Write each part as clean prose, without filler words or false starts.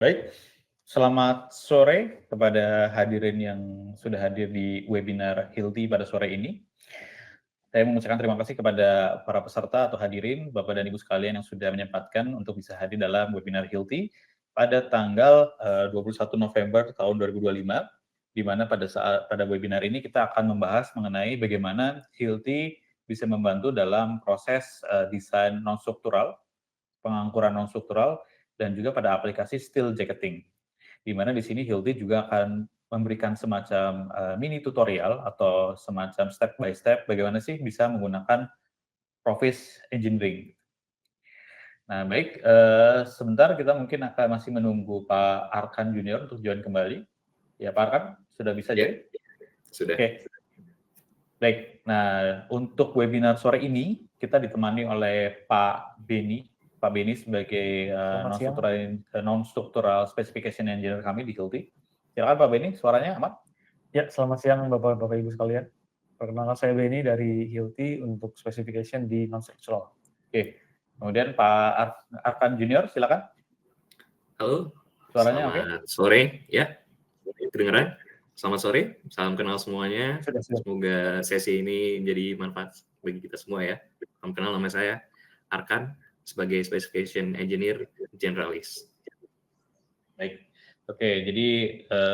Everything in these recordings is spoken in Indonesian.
Baik, selamat sore kepada hadirin yang sudah hadir di webinar Hilti pada sore ini. Saya mengucapkan terima kasih kepada para peserta atau hadirin, Bapak dan Ibu sekalian yang sudah menyempatkan untuk bisa hadir dalam webinar Hilti pada tanggal 21 November tahun 2025, di mana pada webinar ini kita akan membahas mengenai bagaimana Hilti bisa membantu dalam proses desain non-struktural, pengangkuran non-struktural, dan juga pada aplikasi steel jacketing. Di mana di sini Hilti juga akan memberikan semacam mini tutorial atau semacam step by step bagaimana sih bisa menggunakan Provis Engineering. Nah, baik, sebentar kita mungkin akan masih menunggu Pak Arkan Junior untuk join kembali. Ya, Pak Arkan, sudah bisa join? Sudah. Oke. Baik, nah untuk webinar sore ini kita ditemani oleh Pak Beni. Pak Beni sebagai non-structural specification engineer kami di Hilti. Silakan Pak Beni, suaranya aman? Ya, selamat siang Bapak Ibu sekalian. Perkenalkan saya Beni dari Hilti untuk specification di non-structural. Oke, kemudian Pak Arkan Junior, silakan. Halo, suaranya selamat sore, ya, kedengaran? Selamat sore, salam kenal semuanya. Semoga sesi ini jadi manfaat bagi kita semua ya. Salam kenal, nama saya Arkan sebagai specification engineer generalis. Baik. Oke, jadi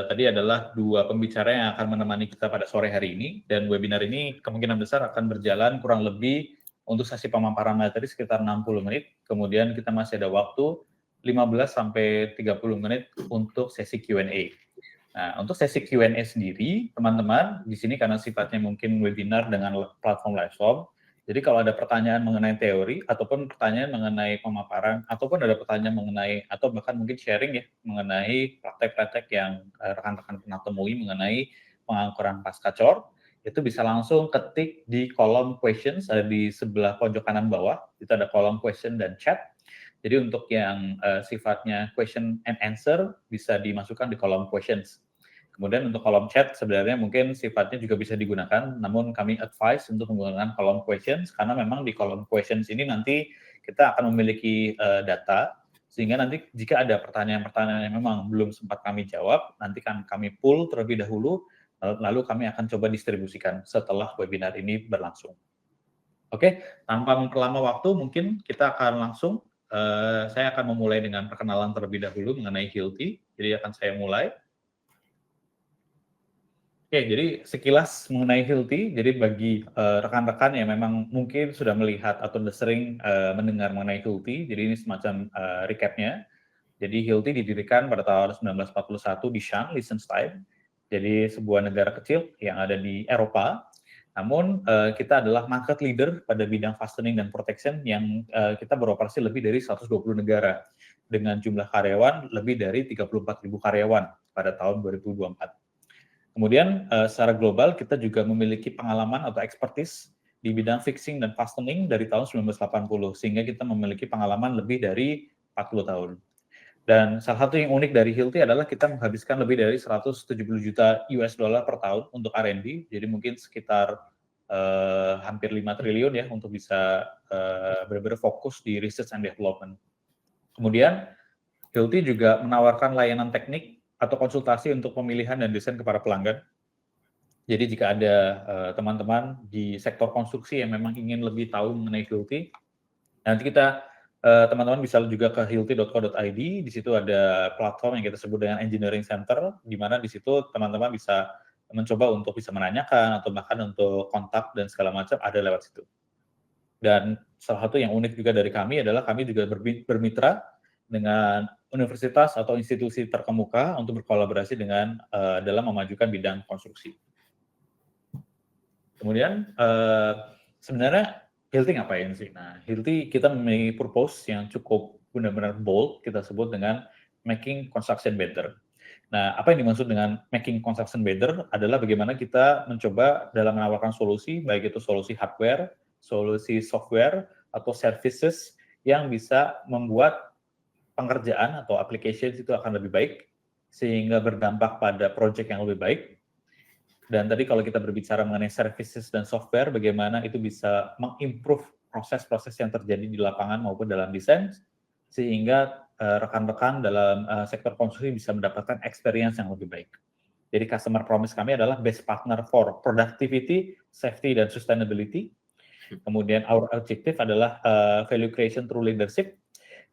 tadi adalah dua pembicara yang akan menemani kita pada sore hari ini, dan webinar ini kemungkinan besar akan berjalan kurang lebih untuk sesi pemaparan materi sekitar 60 menit, kemudian kita masih ada waktu 15-30 menit untuk sesi Q&A. Nah, untuk sesi Q&A sendiri, teman-teman, di sini karena sifatnya mungkin webinar dengan platform Liveform, jadi kalau ada pertanyaan mengenai teori, ataupun pertanyaan mengenai pemaparan, ataupun ada pertanyaan mengenai, atau bahkan mungkin sharing ya, mengenai praktek-praktek yang rekan-rekan pernah temui mengenai pengangkuran pasca cor, itu bisa langsung ketik di kolom questions, ada di sebelah pojok kanan bawah, itu ada kolom question dan chat. Jadi untuk yang sifatnya question and answer, bisa dimasukkan di kolom questions. Kemudian untuk kolom chat sebenarnya mungkin sifatnya juga bisa digunakan, namun kami advise untuk menggunakan kolom questions, karena memang di kolom questions ini nanti kita akan memiliki data, sehingga nanti jika ada pertanyaan-pertanyaan yang memang belum sempat kami jawab, nanti kan kami pull terlebih dahulu, lalu kami akan coba distribusikan setelah webinar ini berlangsung. Oke, tanpa memperlama waktu, mungkin kita akan langsung, saya akan memulai dengan perkenalan terlebih dahulu mengenai Hilti, jadi akan saya mulai. Oke, jadi sekilas mengenai Hilti, jadi bagi rekan-rekan yang memang mungkin sudah melihat atau sudah sering mendengar mengenai Hilti, jadi ini semacam recap-nya. Jadi Hilti didirikan pada tahun 1941 di Schaan, Liechtenstein, jadi sebuah negara kecil yang ada di Eropa. Namun kita adalah market leader pada bidang fastening dan protection yang kita beroperasi lebih dari 120 negara dengan jumlah karyawan lebih dari 34.000 karyawan pada tahun 2024. Kemudian secara global kita juga memiliki pengalaman atau expertise di bidang fixing dan fastening dari tahun 1980, sehingga kita memiliki pengalaman lebih dari 40 tahun. Dan salah satu yang unik dari Hilti adalah kita menghabiskan lebih dari 170 juta US dollar per tahun untuk R&D, jadi mungkin sekitar hampir 5 triliun ya untuk bisa benar-benar fokus di research and development. Kemudian Hilti juga menawarkan layanan teknik atau konsultasi untuk pemilihan dan desain kepada pelanggan. Jadi jika ada teman-teman di sektor konstruksi yang memang ingin lebih tahu mengenai Hilti, nanti kita teman-teman bisa juga ke hilti.co.id. Di situ ada platform yang kita sebut dengan Engineering Center, di mana di situ teman-teman bisa mencoba untuk bisa menanyakan atau bahkan untuk kontak dan segala macam ada lewat situ. Dan salah satu yang unik juga dari kami adalah kami juga bermitra dengan universitas atau institusi terkemuka untuk berkolaborasi dengan dalam memajukan bidang konstruksi. Kemudian sebenarnya Hilti ngapain sih? Nah, Hilti kita memiliki purpose yang cukup benar-benar bold, kita sebut dengan making construction better. Nah, apa yang dimaksud dengan making construction better adalah bagaimana kita mencoba dalam menawarkan solusi, baik itu solusi hardware, solusi software, atau services yang bisa membuat pengerjaan atau applications itu akan lebih baik, sehingga berdampak pada project yang lebih baik. Dan tadi kalau kita berbicara mengenai services dan software, bagaimana itu bisa mengimprove proses-proses yang terjadi di lapangan maupun dalam desain, sehingga rekan-rekan dalam sektor konstruksi bisa mendapatkan experience yang lebih baik. Jadi customer promise kami adalah best partner for productivity, safety, dan sustainability. Kemudian our objective adalah value creation through leadership.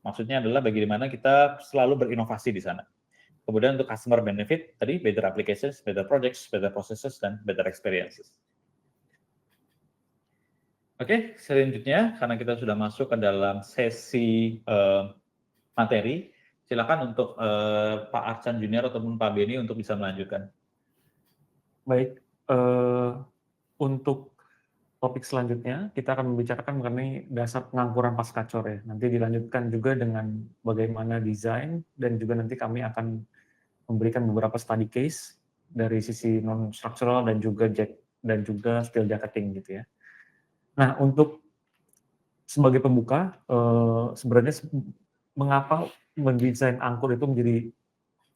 Maksudnya adalah bagaimana kita selalu berinovasi di sana. Kemudian untuk customer benefit, tadi better applications, better projects, better processes, dan better experiences. Oke, selanjutnya karena kita sudah masuk ke dalam sesi materi, silakan untuk Pak Arcan Junior ataupun Pak Beni untuk bisa melanjutkan. Baik, untuk topik selanjutnya kita akan membicarakan mengenai dasar pengangkuran pascacor ya. Nanti dilanjutkan juga dengan bagaimana desain dan juga nanti kami akan memberikan beberapa study case dari sisi non-structural dan juga steel jacketing gitu ya. Nah, untuk sebagai pembuka, sebenarnya mengapa mendesain angkur itu menjadi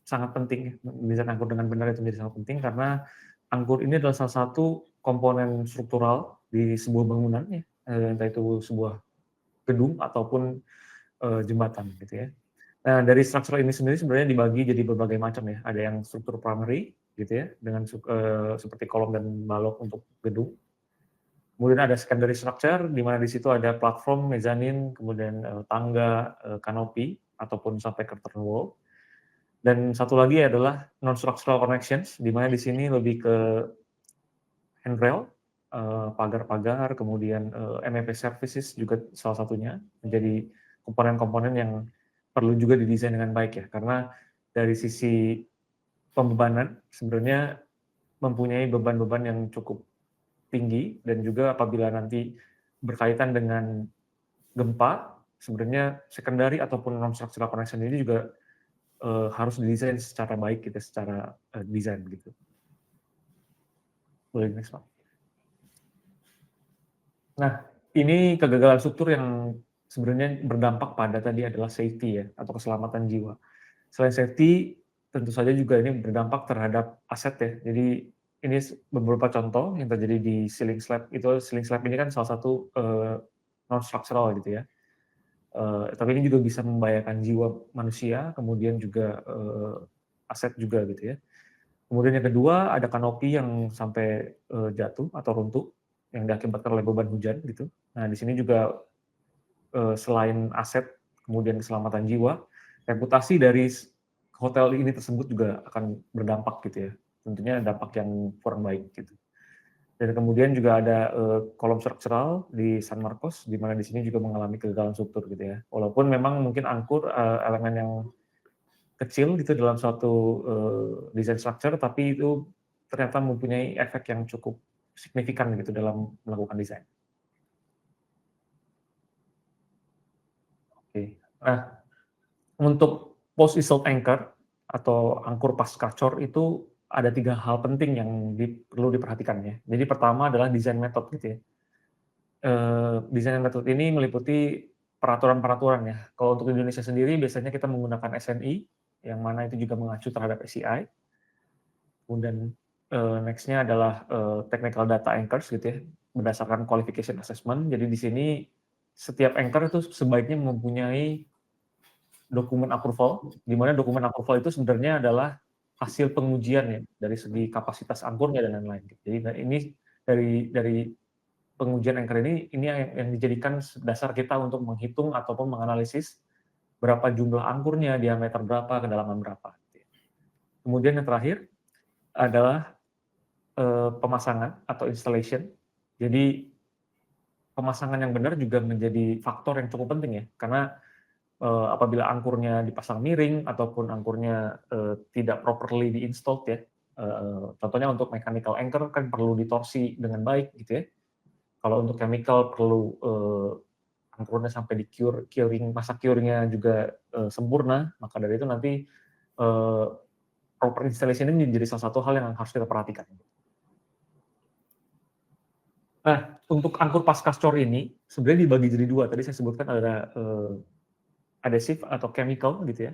sangat penting, mendesain angkur dengan benar itu menjadi sangat penting, karena angkur ini adalah salah satu komponen struktural di sebuah bangunan, ya, entah itu sebuah gedung ataupun jembatan gitu ya. Nah, dari struktur ini sendiri sebenarnya dibagi jadi berbagai macam ya. Ada yang struktur primary gitu ya, dengan seperti kolom dan balok untuk gedung. Kemudian ada secondary structure, di mana di situ ada platform, mezanin, kemudian tangga, kanopi, ataupun sampai curtain wall. Dan satu lagi adalah non-structural connections, di mana di sini lebih ke handrail, pagar-pagar, kemudian MEP services juga salah satunya, menjadi komponen-komponen yang perlu juga didesain dengan baik ya, karena dari sisi pembebanan sebenarnya mempunyai beban-beban yang cukup tinggi, dan juga apabila nanti berkaitan dengan gempa, sebenarnya secondary ataupun non-structural connection ini juga harus didesain secara baik gitu, secara desain gitu. Boleh next Pak. Nah, ini kegagalan struktur yang sebenarnya berdampak pada tadi adalah safety ya, atau keselamatan jiwa. Selain safety, tentu saja juga ini berdampak terhadap aset ya. Jadi ini beberapa contoh yang terjadi di ceiling slab. Itu ceiling slab ini kan salah satu non-structural gitu ya. Tapi ini juga bisa membahayakan jiwa manusia, kemudian juga aset juga gitu ya. Kemudian yang kedua ada kanopi yang sampai jatuh atau runtuh yang diakibatkan oleh beban hujan gitu. Nah, di sini juga selain aset, kemudian keselamatan jiwa, reputasi dari hotel ini tersebut juga akan berdampak gitu ya. Tentunya dampak yang kurang baik gitu. Dan kemudian juga ada kolom struktural di San Marcos, di mana di sini juga mengalami kegagalan struktur gitu ya. Walaupun memang mungkin angkur elemen yang kecil gitu dalam suatu desain structure, tapi itu ternyata mempunyai efek yang cukup signifikan gitu dalam melakukan desain. Oke. Nah, untuk post islet anchor atau angkur pascacor itu ada 3 hal penting yang perlu diperhatikan ya. Jadi pertama adalah desain method gitu ya. Desain method ini meliputi peraturan-peraturan ya. Kalau untuk Indonesia sendiri biasanya kita menggunakan SNI, yang mana itu juga mengacu terhadap SCI. Kemudian next-nya adalah technical data anchors gitu ya, berdasarkan qualification assessment. Jadi di sini setiap anchor itu sebaiknya mempunyai dokumen approval, di mana dokumen approval itu sebenarnya adalah hasil pengujian ya dari segi kapasitas angkurnya dan lain-lain. Jadi ini dari pengujian anchor ini yang dijadikan dasar kita untuk menghitung ataupun menganalisis berapa jumlah angkurnya, diameter berapa, kedalaman berapa. Kemudian yang terakhir adalah pemasangan atau installation. Jadi pemasangan yang benar juga menjadi faktor yang cukup penting ya, karena apabila angkurnya dipasang miring ataupun angkurnya tidak properly di-installed ya, contohnya untuk mechanical anchor kan perlu ditorsi dengan baik gitu ya. Kalau untuk chemical perlu angkurnya sampai di curing, masa cure-nya juga sempurna, maka dari itu nanti proper installation ini menjadi salah satu hal yang harus kita perhatikan. Nah, untuk angkur pascacor ini sebenarnya dibagi jadi 2. Tadi saya sebutkan ada adhesive atau chemical gitu ya.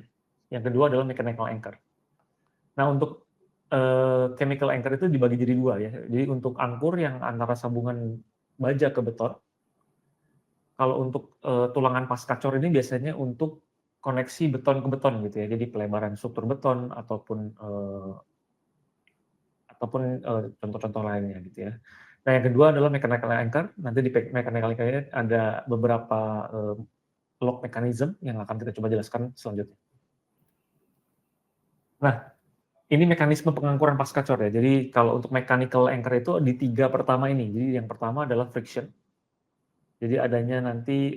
Yang kedua adalah mechanical anchor. Nah, untuk chemical anchor itu dibagi jadi 2 ya. Jadi untuk angkur yang antara sambungan baja ke beton, kalau untuk tulangan pascacor ini biasanya untuk koneksi beton ke beton gitu ya. Jadi pelebaran struktur beton ataupun contoh-contoh lainnya gitu ya. Nah, yang kedua adalah mechanical anchor. Nanti di mechanical anchor ini ada beberapa lock mechanism yang akan kita coba jelaskan selanjutnya. Nah, ini mekanisme pengangkuran pasca cor ya. Jadi kalau untuk mechanical anchor itu di 3 pertama ini. Jadi yang pertama adalah friction. Jadi adanya nanti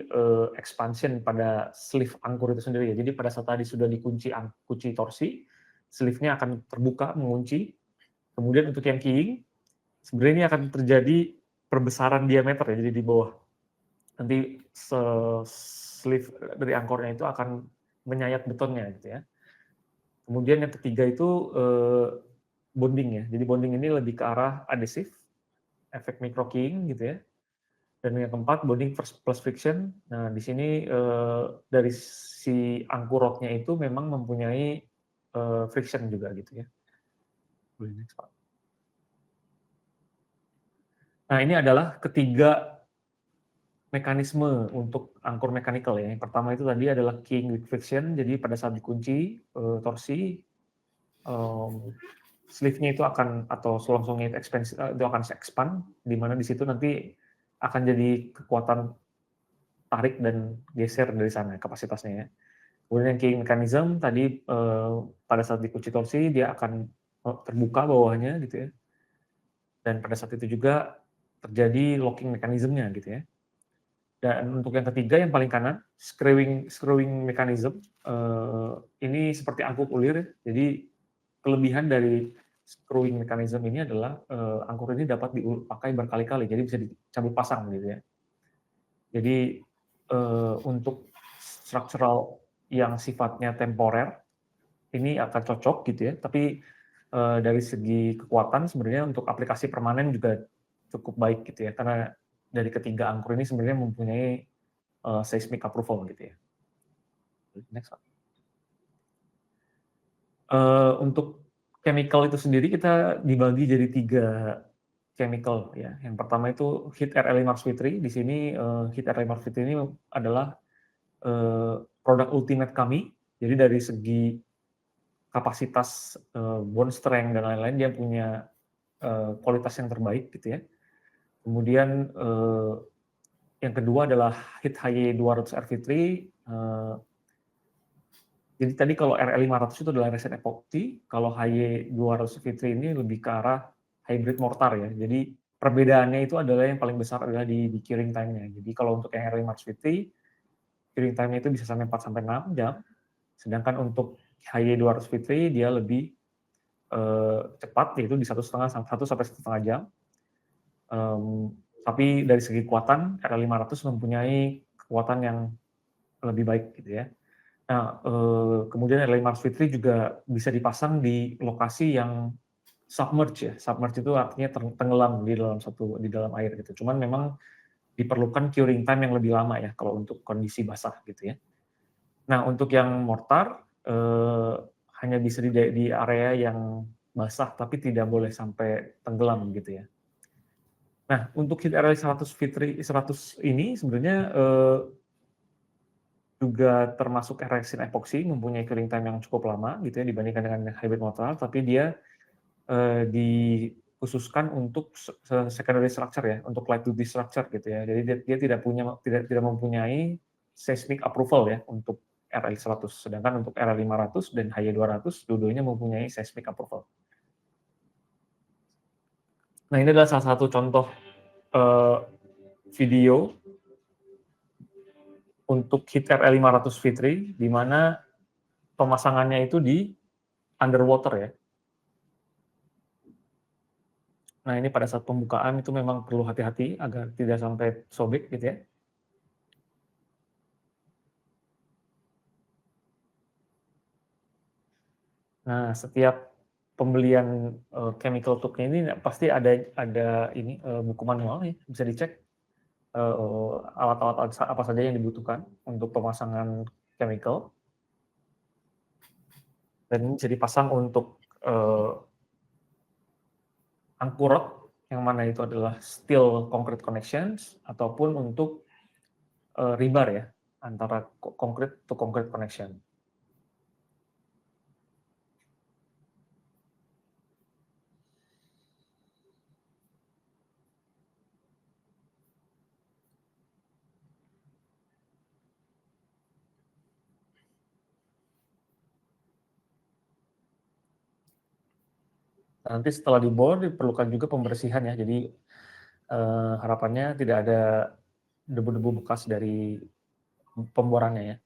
expansion pada sleeve angkur itu sendiri ya. Jadi pada saat tadi sudah dikunci kunci torsi, sleeve-nya akan terbuka mengunci. Kemudian untuk yang keying, sebenarnya ini akan terjadi perbesaran diameter ya. Jadi di bawah nanti sleeve dari angkornya itu akan menyayat betonnya gitu ya. Kemudian yang ketiga itu bonding ya. Jadi bonding ini lebih ke arah adhesif, efek micro keying gitu ya. Dan yang keempat bonding plus friction. Nah di sini dari si angkur rodnya itu memang mempunyai friction juga gitu ya. Boleh next Pak. Nah ini adalah ketiga mekanisme untuk angkur mechanical ya. Yang pertama itu tadi adalah keying with friction. Jadi pada saat dikunci torsi sleeve-nya itu akan atau selongsongnya itu akan expand, di mana di situ nanti akan jadi kekuatan tarik dan geser dari sana kapasitasnya ya. Kemudian yang keying mechanism tadi pada saat dikunci torsi dia akan terbuka bawahnya gitu ya. Dan pada saat itu juga terjadi locking mekanismenya gitu ya. Dan untuk yang ketiga yang paling kanan screwing mechanism ini seperti angkuk ulir ya. Jadi kelebihan dari screwing mechanism ini adalah angkur ini dapat dipakai berkali-kali, jadi bisa dicabut pasang gitu ya. Jadi untuk structural yang sifatnya temporer ini akan cocok gitu ya. Tapi dari segi kekuatan sebenarnya untuk aplikasi permanen juga cukup baik gitu ya, karena dari ketiga angkur ini sebenarnya mempunyai seismic approval gitu ya. Next. Untuk chemical itu sendiri kita dibagi jadi 3 chemical ya. Yang pertama itu heat RLA Mars V3. Di sini heat RLA Mars V3 ini adalah produk ultimate kami. Jadi dari segi kapasitas bond strength dan lain-lain dia punya kualitas yang terbaik gitu ya. Kemudian yang kedua adalah heat HY200 RV3. Jadi tadi kalau RL500 itu adalah recent epoxy, kalau HY200 V3 ini lebih ke arah hybrid mortar ya. Jadi perbedaannya itu adalah yang paling besar adalah di curing time-nya. Jadi kalau untuk yang RL500 V3, curing time-nya itu bisa sampai 4-6 jam. Sedangkan untuk HY200 V3 dia lebih cepat, yaitu di 1,5 sampai 1,5 jam. Tapi dari segi kekuatan, RL500 mempunyai kekuatan yang lebih baik gitu ya. Nah, kemudian RLA Mars V3 juga bisa dipasang di lokasi yang submerge ya. Submerge itu artinya tenggelam di dalam air gitu. Cuman memang diperlukan curing time yang lebih lama ya kalau untuk kondisi basah gitu ya. Nah, untuk yang mortar hanya bisa di area yang basah tapi tidak boleh sampai tenggelam gitu ya. Nah, untuk heat RLA 100 V3 100 ini sebenarnya juga termasuk resin epoxy, mempunyai curing time yang cukup lama gitu ya dibandingkan dengan hybrid mortar, tapi dia dikhususkan untuk secondary structure ya, untuk light duty structure gitu ya. Jadi dia tidak mempunyai seismic approval ya untuk RL 100, sedangkan untuk RL 500 dan HY200 dua-duanya mempunyai seismic approval. Nah, ini adalah salah satu contoh video untuk heat RL 500 V3 di mana pemasangannya itu di underwater ya. Nah, ini pada saat pembukaan itu memang perlu hati-hati agar tidak sampai sobek gitu ya. Nah, setiap pembelian chemical tube ini pasti ada ini buku manual ya, bisa dicek alat-alat apa saja yang dibutuhkan untuk pemasangan chemical. Dan ini bisa dipasang untuk angkur rod yang mana itu adalah steel concrete connections ataupun untuk rebar ya, antara concrete to concrete connection. Nanti setelah dibor diperlukan juga pembersihan ya, jadi harapannya tidak ada debu-debu bekas dari pemborannya ya.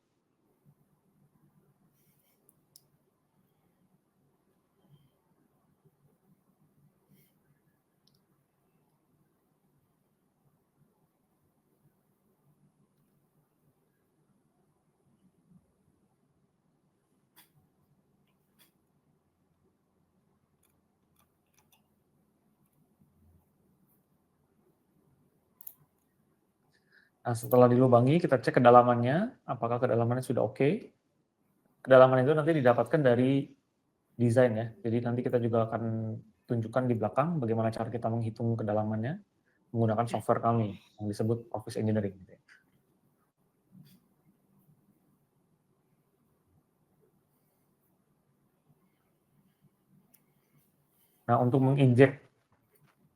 Nah, setelah dilubangi, kita cek kedalamannya, apakah kedalamannya sudah oke. Kedalaman itu nanti didapatkan dari desain ya. Jadi nanti kita juga akan tunjukkan di belakang bagaimana cara kita menghitung kedalamannya menggunakan software kami yang disebut Office Engineering. Nah, untuk menginjek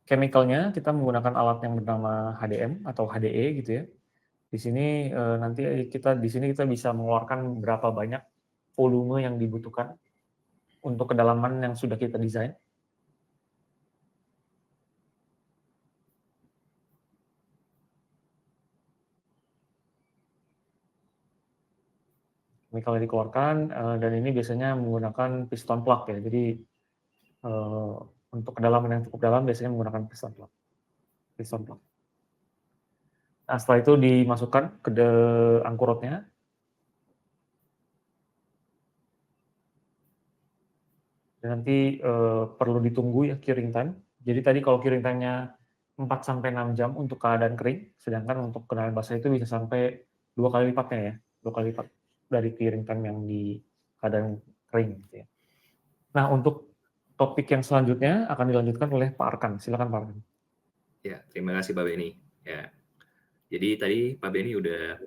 chemicalnya, kita menggunakan alat yang bernama HDM atau HDE gitu ya. Di sini nanti kita bisa mengeluarkan berapa banyak volume yang dibutuhkan untuk kedalaman yang sudah kita desain. Chemical dikeluarkan dan ini biasanya menggunakan piston plug ya. Jadi untuk kedalaman yang cukup dalam biasanya menggunakan piston plug. Nah, setelah itu dimasukkan ke angkurotnya. Dan nanti perlu ditunggu ya curing time. Jadi tadi kalau curing time-nya 4-6 jam untuk keadaan kering, sedangkan untuk keadaan basah itu bisa sampai 2 kali lipatnya ya. 2 kali lipat dari curing time yang di keadaan kering gitu ya. Nah, untuk topik yang selanjutnya akan dilanjutkan oleh Pak Arkan. Silakan Pak Arkan. Ya, terima kasih Pak Beni. Ya. Jadi tadi Pak Beni udah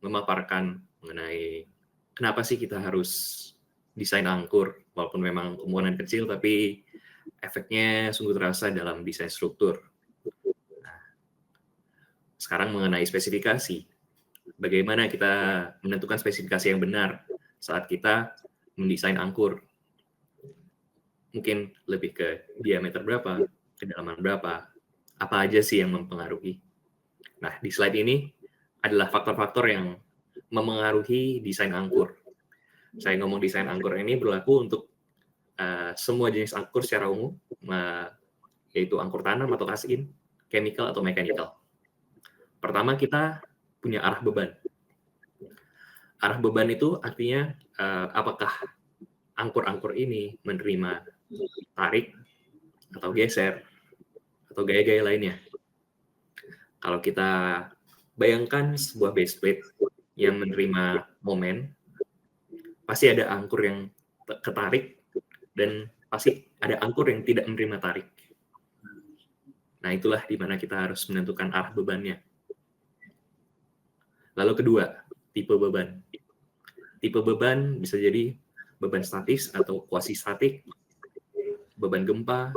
memaparkan mengenai kenapa sih kita harus desain angkur, walaupun memang komponen kecil, tapi efeknya sungguh terasa dalam desain struktur. Nah, sekarang mengenai spesifikasi, bagaimana kita menentukan spesifikasi yang benar saat kita mendesain angkur. Mungkin lebih ke diameter berapa, kedalaman berapa, apa aja sih yang mempengaruhi. Nah, di slide ini adalah faktor-faktor yang memengaruhi desain angkur. Saya ngomong desain angkur ini berlaku untuk semua jenis angkur secara umum, yaitu angkur tanam atau cast-in, chemical atau mechanical. Pertama, kita punya arah beban. Arah beban itu artinya apakah angkur-angkur ini menerima tarik atau geser atau gaya-gaya lainnya. Kalau kita bayangkan sebuah base plate yang menerima momen, pasti ada angkur yang ketarik dan pasti ada angkur yang tidak menerima tarik. Nah, itulah di mana kita harus menentukan arah bebannya. Lalu kedua, tipe beban. Tipe beban bisa jadi beban statis atau kuasi statik, beban gempa,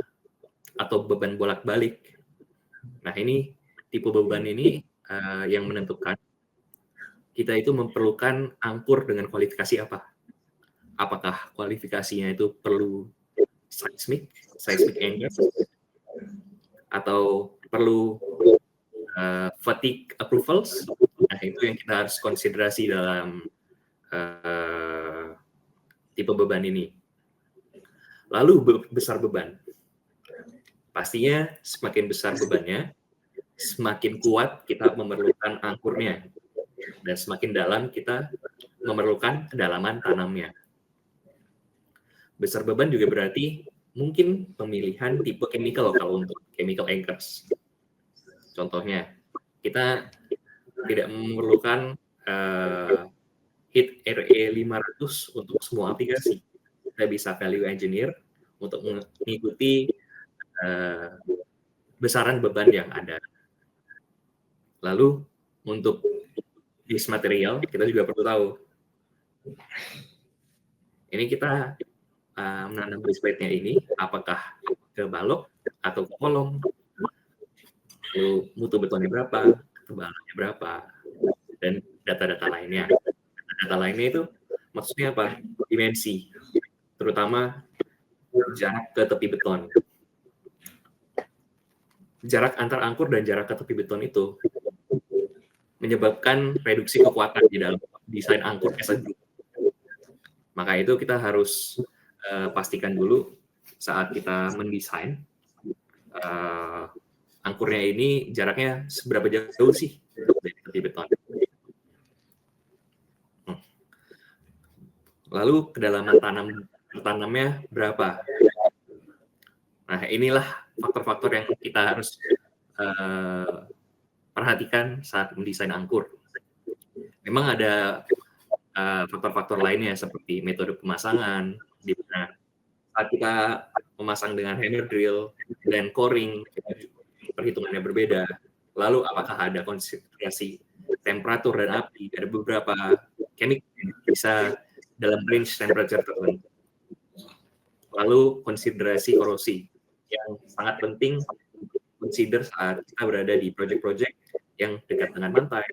atau beban bolak-balik. Nah, ini tipe beban ini yang menentukan kita itu memerlukan angkur dengan kualifikasi apa. Apakah kualifikasinya itu perlu seismic anchor, atau perlu fatigue approvals. Nah, itu yang kita harus konsiderasi dalam tipe beban ini. Lalu besar beban. Pastinya semakin besar bebannya, semakin kuat kita memerlukan angkurnya. Dan semakin dalam kita memerlukan kedalaman tanamnya. Besar beban juga berarti mungkin pemilihan tipe chemical kalau untuk chemical anchors. Contohnya, kita tidak memerlukan HIT RE500 untuk semua aplikasi. Kita bisa value engineer untuk mengikuti besaran beban yang ada. Lalu untuk base material, kita juga perlu tahu. Ini kita menanam base plate-nya ini, apakah ke balok atau ke kolom, lalu mutu betonnya berapa, ketebalannya berapa, dan data-data lainnya. Data lainnya itu maksudnya apa? Dimensi, terutama jarak ke tepi beton. Jarak antar angkur dan jarak ke tepi beton itu menyebabkan reduksi kekuatan di dalam desain angkur as a group. Maka itu kita harus pastikan dulu saat kita mendesain angkurnya ini jaraknya seberapa jauh sih dari tepi beton. Lalu kedalaman tanamnya berapa? Nah, inilah faktor-faktor yang kita harus perhatikan saat mendesain angkur. Memang ada faktor-faktor lainnya seperti metode pemasangan, di mana saat kita memasang dengan hammer drill dan coring, perhitungannya berbeda. Lalu apakah ada konsentrasi temperatur dan api? Ada beberapa chemical yang bisa dalam range temperature tertentu. Lalu konsiderasi korosi yang sangat penting consider saat kita berada di project-project yang dekat dengan pantai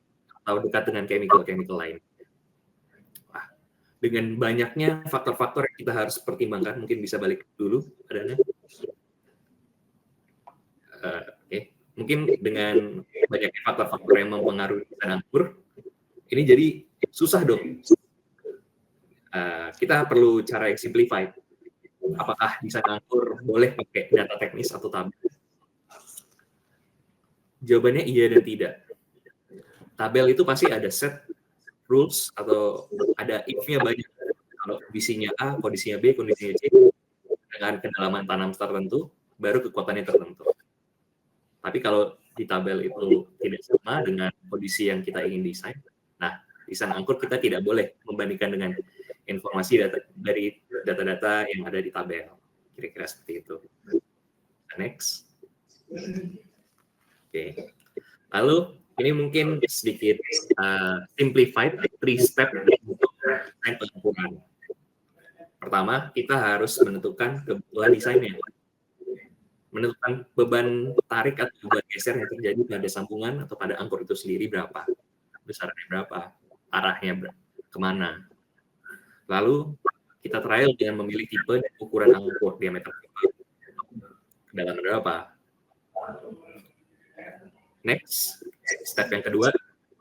atau dekat dengan chemical lain. Nah, dengan banyaknya faktor-faktor yang kita harus pertimbangkan, mungkin bisa balik dulu adanya. Oke. Mungkin dengan banyaknya faktor-faktor yang mempengaruhi desain angkur, ini jadi susah dong. Kita perlu cara yang simplified. Apakah desain angkur boleh pakai data teknis atau tabel? Jawabannya iya dan tidak. Tabel itu pasti ada set rules atau ada if-nya banyak. Kalau kondisinya A, kondisinya B, kondisinya C, dengan kedalaman tanam tertentu, baru kekuatannya tertentu. Tapi kalau di tabel itu tidak sama dengan kondisi yang kita ingin desain, nah, desain angkur kita tidak boleh membandingkan dengan informasi dari data-data yang ada di tabel. Kira-kira seperti itu. Next. Oke. Lalu ini mungkin sedikit simplified 3-step untuk desain pengangkuran. Pertama, kita harus menentukan kebutuhan desainnya. Menentukan beban tarik atau beban geser yang terjadi pada sambungan atau pada angkur itu sendiri berapa. Besarnya berapa, arahnya kemana. Lalu kita trial dengan memilih tipe dan ukuran angkur, diameter berapa, kedalaman berapa. Next, step yang kedua,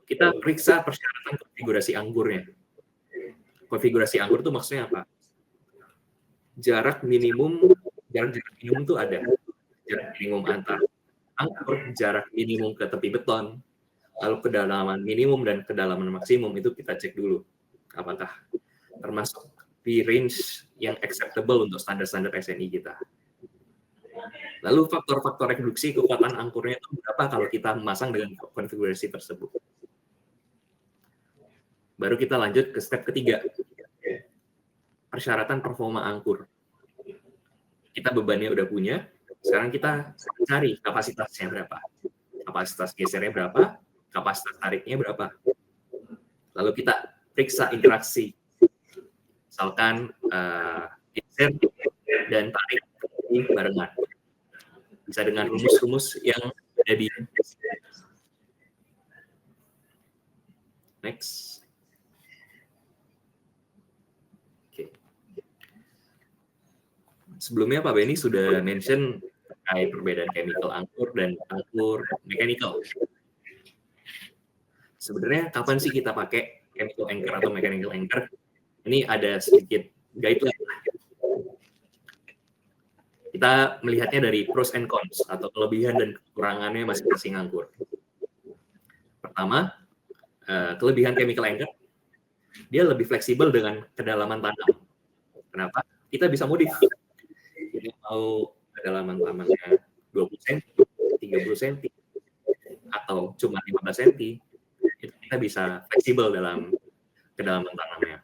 kita periksa persyaratan konfigurasi angkurnya. Konfigurasi angkur itu maksudnya apa? Jarak minimum itu ada. Jarak minimum antar angkur, jarak minimum ke tepi beton, lalu kedalaman minimum dan kedalaman maksimum itu kita cek dulu. Apakah termasuk di range yang acceptable untuk standar-standar SNI kita. Lalu faktor-faktor reduksi kekuatan angkurnya itu berapa kalau kita memasang dengan konfigurasi tersebut. Baru kita lanjut ke step ketiga. Persyaratan performa angkur. Kita bebannya udah punya, sekarang kita cari kapasitasnya berapa. Kapasitas gesernya berapa, kapasitas tariknya berapa. Lalu kita periksa interaksi. Misalkan geser dan tarik barengan. Bisa dengan rumus-rumus yang ada di next. Oke. Sebelumnya Pak Benny sudah mention terkait perbedaan chemical angkur dan angkur mechanical. Sebenarnya kapan sih kita pakai chemical anchor atau mechanical anchor? Ini ada sedikit guideline. Kita melihatnya dari pros and cons atau kelebihan dan kekurangannya masing-masing angkur. Pertama, kelebihan chemical anchor, dia lebih fleksibel dengan kedalaman tanam. Kenapa? Kita bisa modif. Kita mau kedalaman tanamnya 20 cm, 30 cm, atau cuma 15 cm, itu kita bisa fleksibel dalam kedalaman tanamnya.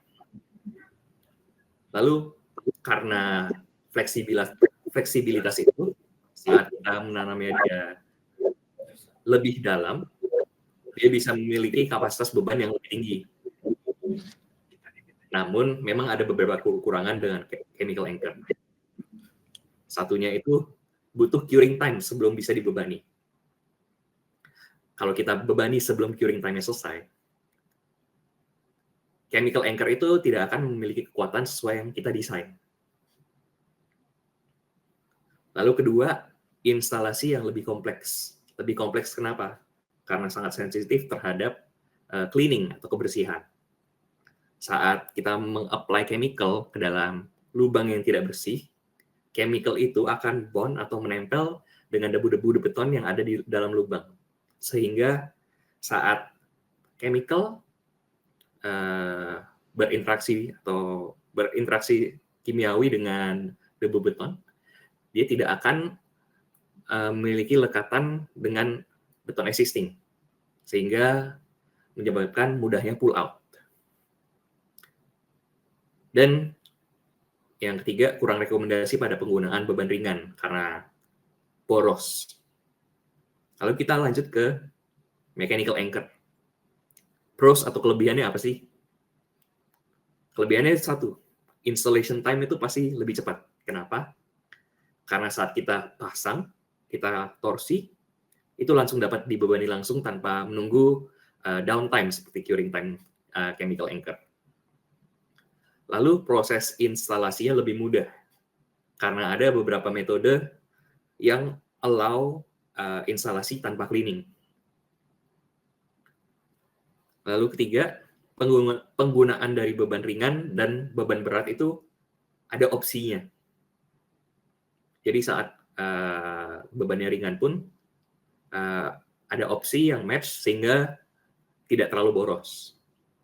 Lalu, karena fleksibilitas itu, saat kita menanamnya dia lebih dalam, dia bisa memiliki kapasitas beban yang lebih tinggi. Namun memang ada beberapa kekurangan dengan chemical anchor. Satunya itu butuh curing time sebelum bisa dibebani. Kalau kita bebani sebelum curing time-nya selesai, chemical anchor itu tidak akan memiliki kekuatan sesuai yang kita desain. Lalu kedua, instalasi yang lebih kompleks. Lebih kompleks kenapa? Karena sangat sensitif terhadap cleaning atau kebersihan. Saat kita meng-apply chemical ke dalam lubang yang tidak bersih, chemical itu akan bond atau menempel dengan debu-debu beton yang ada di dalam lubang. Sehingga saat chemical berinteraksi kimiawi dengan debu beton, dia tidak akan memiliki lekatan dengan beton existing, sehingga menyebabkan mudahnya pull out. Dan yang ketiga, kurang rekomendasi pada penggunaan beban ringan karena boros. Lalu kita lanjut ke mechanical anchor. Pros atau kelebihannya apa sih? Kelebihannya satu, installation time itu pasti lebih cepat. Kenapa? Karena saat kita pasang, kita torsi, itu langsung dapat dibebani langsung tanpa menunggu downtime seperti curing time chemical anchor. Lalu proses instalasinya lebih mudah karena ada beberapa metode yang allow instalasi tanpa cleaning. Lalu ketiga, penggunaan dari beban ringan dan beban berat itu ada opsinya. Jadi saat bebannya ringan pun ada opsi yang match sehingga tidak terlalu boros.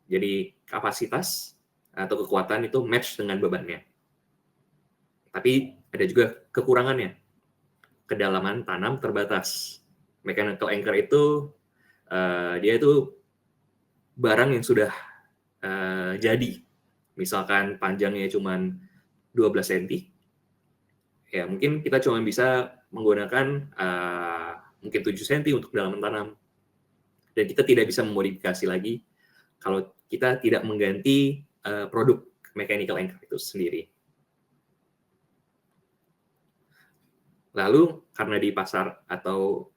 Jadi kapasitas atau kekuatan itu match dengan bebannya. Tapi ada juga kekurangannya. Kedalaman tanam terbatas. Mechanical anchor itu dia itu barang yang sudah jadi. Misalkan panjangnya cuma 12 cm. Ya, mungkin kita cuma bisa menggunakan mungkin 7 cm untuk kedalaman tanam. Dan kita tidak bisa memodifikasi lagi kalau kita tidak mengganti produk mechanical anchor itu sendiri. Lalu karena di pasar atau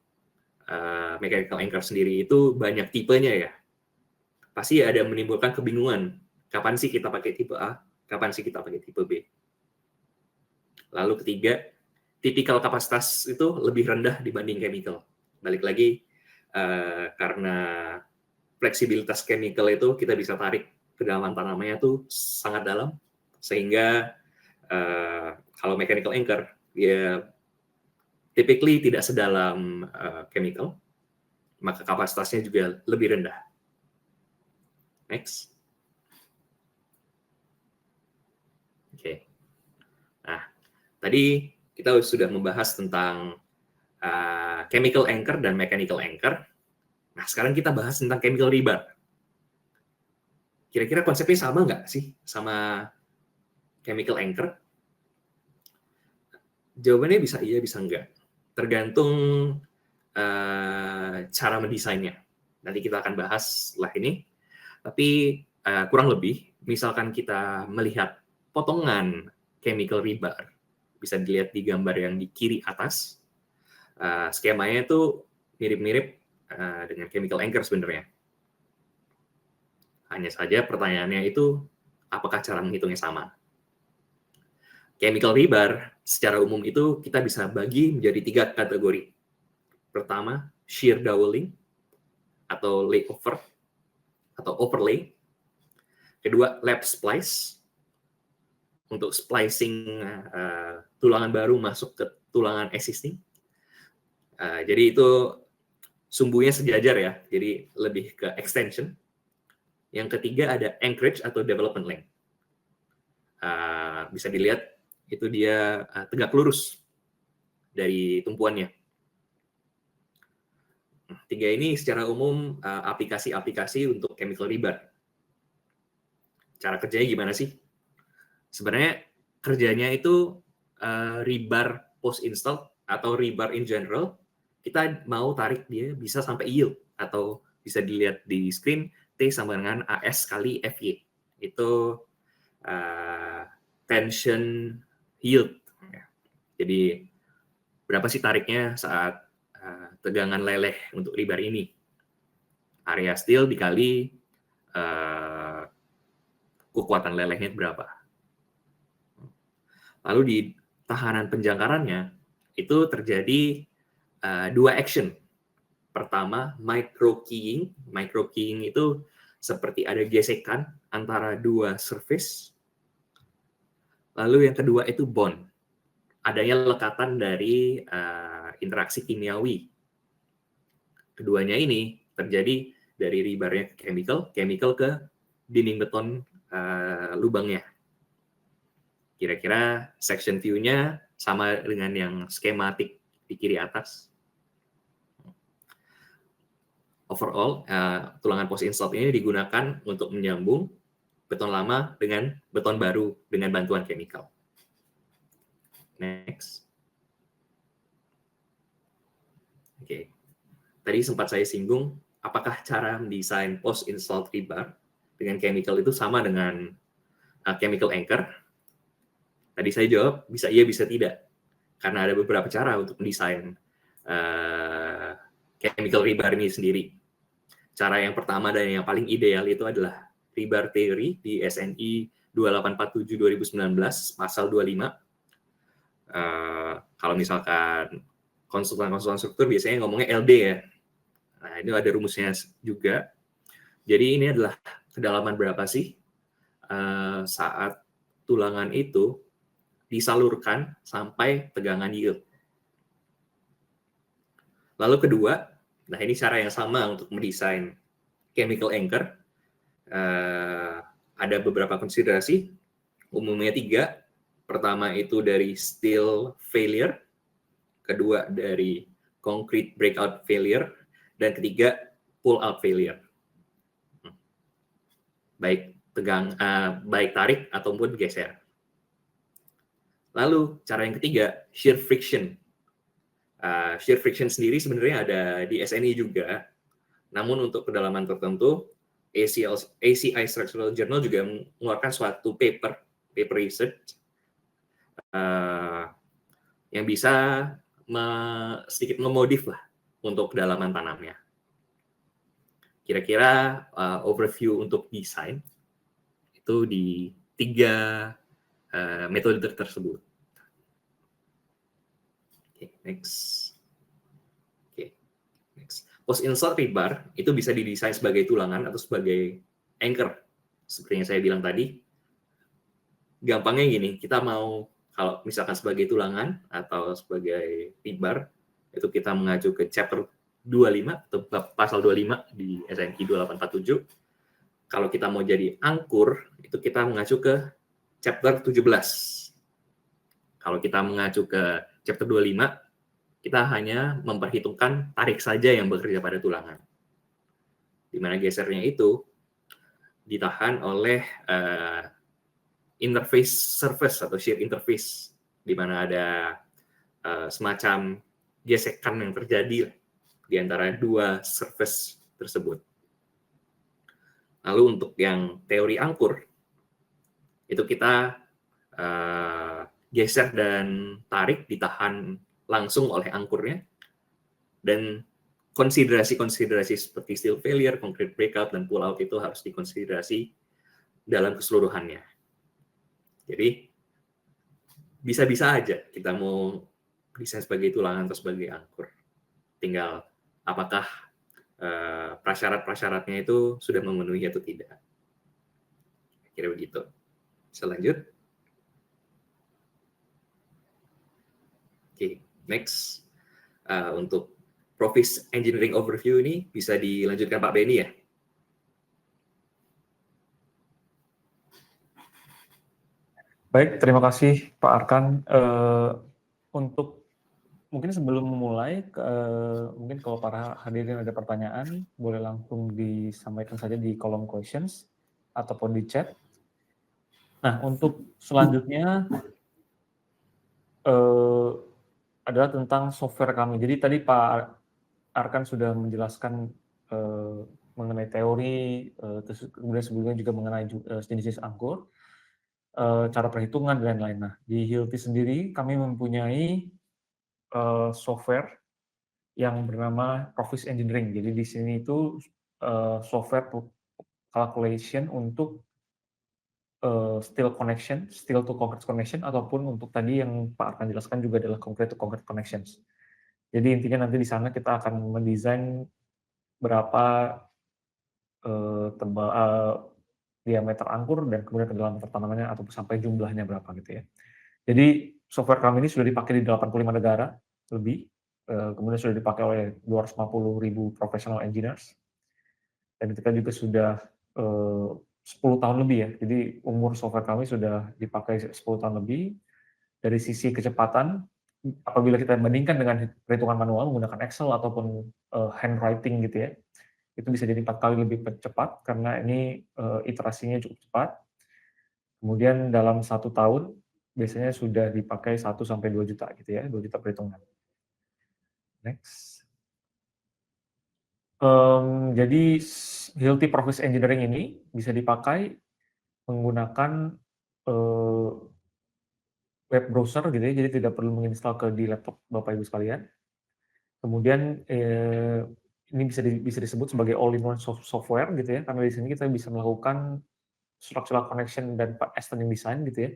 mechanical anchor sendiri itu banyak tipenya ya, pasti ada menimbulkan kebingungan. Kapan sih kita pakai tipe A? Kapan sih kita pakai tipe B? Lalu ketiga, tipikal kapasitas itu lebih rendah dibanding chemical. Balik lagi, karena fleksibilitas chemical itu kita bisa tarik kedalaman tanamannya tuh sangat dalam, sehingga kalau mechanical anchor dia typically tidak sedalam chemical, maka kapasitasnya juga lebih rendah. Next. Oke. Nah, tadi kita sudah membahas tentang chemical anchor dan mechanical anchor. Nah, sekarang kita bahas tentang chemical rebar. Kira-kira konsepnya sama nggak sih sama chemical anchor? Jawabannya bisa iya, bisa enggak. Tergantung cara mendesainnya. Nanti kita akan bahas setelah ini. Tapi kurang lebih, misalkan kita melihat potongan chemical rebar, bisa dilihat di gambar yang di kiri atas. Skemanya itu mirip-mirip dengan chemical anchor sebenarnya. Hanya saja pertanyaannya itu, apakah cara menghitungnya sama? Chemical rebar secara umum itu kita bisa bagi menjadi 3 kategori. Pertama, shear doweling atau layover atau overlay. Kedua, lap splice untuk splicing tulangan baru masuk ke tulangan existing. Jadi itu sumbunya sejajar ya, jadi lebih ke extension. Yang ketiga ada anchorage atau development length. Bisa dilihat itu dia tegak lurus dari tumpuannya. 3 ini secara umum aplikasi-aplikasi untuk chemical rebar. Cara kerjanya gimana sih? Sebenarnya kerjanya itu rebar post install atau rebar in general, kita mau tarik dia bisa sampai yield atau bisa dilihat di screen, T sama dengan AS kali FY. Itu tension yield. Jadi berapa sih tariknya saat tegangan leleh untuk rebar ini? Area steel dikali kekuatan lelehnya berapa. Lalu di tahanan penjangkarannya itu terjadi dua action. Pertama, micro keying. Micro keying itu seperti ada gesekan antara dua surface. Lalu yang kedua itu bond. Adanya lekatan dari interaksi kimiawi. Keduanya ini terjadi dari rebarnya ke chemical ke dinding beton lubangnya. Kira-kira section view-nya sama dengan yang skematik di kiri atas. Overall, tulangan post-installed ini digunakan untuk menyambung beton lama dengan beton baru dengan bantuan chemical. Next. Oke. Tadi sempat saya singgung, apakah cara mendesain post-installed rebar dengan chemical itu sama dengan chemical anchor? Tadi saya jawab, bisa iya, bisa tidak. Karena ada beberapa cara untuk mendesain chemical rebar ini sendiri. Cara yang pertama dan yang paling ideal itu adalah rebar theory di SNI 2847 2019, pasal 25. Kalau misalkan konsultan struktur biasanya ngomongnya LD ya. Nah, itu ada rumusnya juga. Jadi ini adalah kedalaman berapa sih saat tulangan itu disalurkan sampai tegangan yield. Lalu kedua, nah ini cara yang sama untuk mendesain chemical anchor. Ada beberapa konsiderasi, umumnya 3. Pertama itu dari steel failure, kedua dari concrete breakout failure, dan ketiga pull out failure. Baik tarik ataupun geser. Lalu cara yang ketiga, shear friction. Shear friction sendiri sebenarnya ada di SNI juga, namun untuk kedalaman tertentu, ACI Structural Journal juga mengeluarkan suatu paper research yang bisa sedikit memodif lah untuk kedalaman tanamnya. Kira-kira overview untuk desain itu di 3 metode tersebut. Next. Post-installed rebar itu bisa didesain sebagai tulangan atau sebagai anchor. Seperti yang saya bilang tadi, gampangnya gini, kita mau kalau misalkan sebagai tulangan atau sebagai rebar, itu kita mengacu ke chapter 25 atau pasal 25 di SNI 2847. Kalau kita mau jadi angkur, itu kita mengacu ke chapter 17. Kalau kita mengacu ke chapter 25, kita hanya memperhitungkan tarik saja yang bekerja pada tulangan. Di mana gesernya itu ditahan oleh interface surface atau shear interface, di mana ada semacam gesekan yang terjadi di antara 2 surface tersebut. Lalu untuk yang teori angkur, itu kita geser dan tarik ditahan langsung oleh angkurnya, dan konsiderasi-konsiderasi seperti steel failure, concrete breakout, dan pull out itu harus dikonsiderasi dalam keseluruhannya. Jadi bisa-bisa aja kita mau desain sebagai tulangan atau sebagai angkur. Tinggal apakah prasyarat-prasyaratnya itu sudah memenuhi atau tidak. Kira begitu. Bisa lanjut. Oke, next. Untuk Profis Engineering Overview ini bisa dilanjutkan Pak Benny ya? Baik, terima kasih Pak Arkan. Untuk mungkin sebelum memulai, mungkin kalau para hadirin ada pertanyaan, boleh langsung disampaikan saja di kolom questions ataupun di chat. Nah, untuk selanjutnya adalah tentang software kami. Jadi tadi Pak Arkan sudah menjelaskan mengenai teori, terus kemudian sebelumnya juga mengenai jenis-jenis anggur, cara perhitungan dan lain-lain. Nah, di Hilti sendiri kami mempunyai software yang bernama Profis Engineering. Jadi di sini itu software calculation untuk steel to concrete connection, ataupun untuk tadi yang Pak akan jelaskan juga adalah concrete to concrete connections. Jadi intinya nanti di sana kita akan mendesain berapa diameter angkur dan kemudian kedalaman pertanamannya atau sampai jumlahnya berapa gitu ya. Jadi software kami ini sudah dipakai di 85 negara lebih, kemudian sudah dipakai oleh 250.000 professional engineers, dan kita juga sudah 10 tahun lebih ya. Jadi umur software kami sudah dipakai 10 tahun lebih. Dari sisi kecepatan, apabila kita bandingkan dengan perhitungan manual menggunakan Excel ataupun handwriting gitu ya, itu bisa jadi 4 kali lebih cepat karena ini iterasinya cukup cepat. Kemudian dalam 1 tahun biasanya sudah dipakai 1 sampai 2 juta gitu ya, 2 juta perhitungan. Next. Jadi Hilti Profis Engineering ini bisa dipakai menggunakan web browser gitu ya, jadi tidak perlu menginstal di laptop Bapak Ibu sekalian. Kemudian ini bisa disebut sebagai all-in-one software gitu ya, karena di sini kita bisa melakukan structural connection dan extending design gitu ya.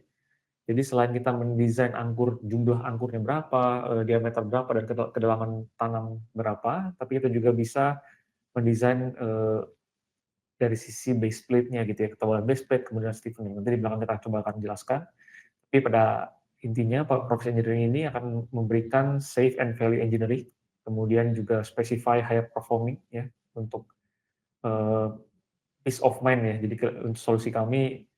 Jadi selain kita mendesain anggur, jumlah angkurnya berapa, diameter berapa, dan kedalaman tanam berapa, tapi kita juga bisa mendesain dari sisi base plate-nya gitu ya, ketebalan base plate, kemudian stiffening. Nanti di belakang kita coba akan jelaskan. Tapi pada intinya Profis Engineering ini akan memberikan safe and value engineering, kemudian juga specify higher performing ya untuk peace of mind ya. Jadi solusi kami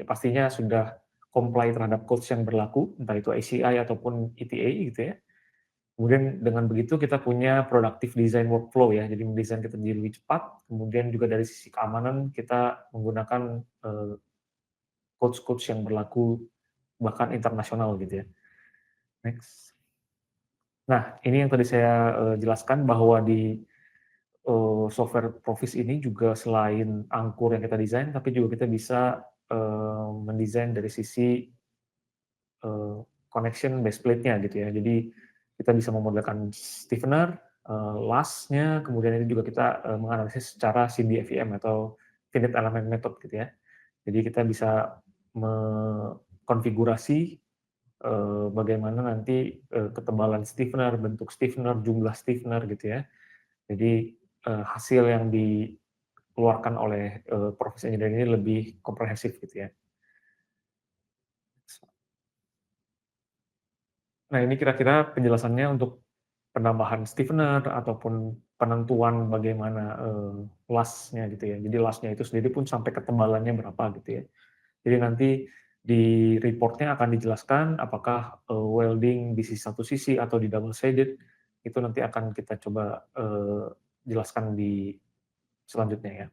pastinya sudah comply terhadap codes yang berlaku, entah itu ACI ataupun ETA gitu ya. Kemudian dengan begitu kita punya productive design workflow ya, jadi mendesain kita jadi lebih cepat. Kemudian juga dari sisi keamanan kita menggunakan codes-codes yang berlaku bahkan internasional gitu ya. Next. Nah, ini yang tadi saya jelaskan bahwa di software Profis ini juga selain angkur yang kita desain, tapi juga kita bisa mendesain dari sisi connection base plate-nya gitu ya. Jadi kita bisa memodelkan stiffener, lasnya, kemudian ini juga kita menganalisis secara CDFEM atau finite element method gitu ya. Jadi kita bisa mengkonfigurasi bagaimana nanti ketebalan stiffener, bentuk stiffener, jumlah stiffener gitu ya. Jadi hasil yang dikeluarkan oleh Profis Engineering ini lebih komprehensif gitu ya. Nah, ini kira-kira penjelasannya untuk penambahan stiffener ataupun penentuan bagaimana lasnya gitu ya. Jadi lasnya itu sendiri pun sampai ketebalannya berapa gitu ya. Jadi nanti di report-nya akan dijelaskan apakah welding di satu sisi atau di double sided, itu nanti akan kita coba jelaskan di selanjutnya ya.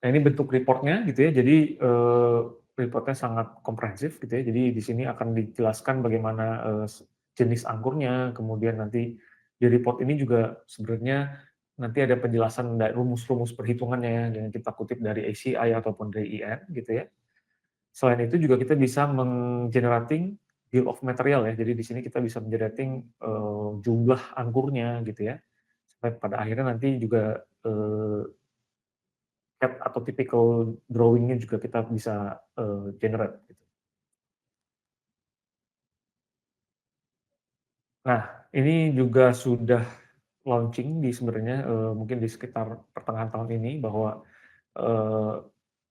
Nah, ini bentuk report-nya gitu ya. Jadi report-nya sangat komprehensif gitu ya. Jadi di sini akan dijelaskan bagaimana jenis angkurnya, kemudian nanti di report ini juga sebenarnya nanti ada penjelasan dari rumus-rumus perhitungannya yang kita kutip dari ACI ataupun dari IN gitu ya. Selain itu juga kita bisa menggenerating bill of material ya. Jadi di sini kita bisa menggenerating jumlah angkurnya gitu ya. Sampai pada akhirnya nanti juga CAD atau typical drawing-nya juga kita bisa generate gitu. Nah, ini juga sudah launching sebenarnya mungkin di sekitar pertengahan tahun ini, bahwa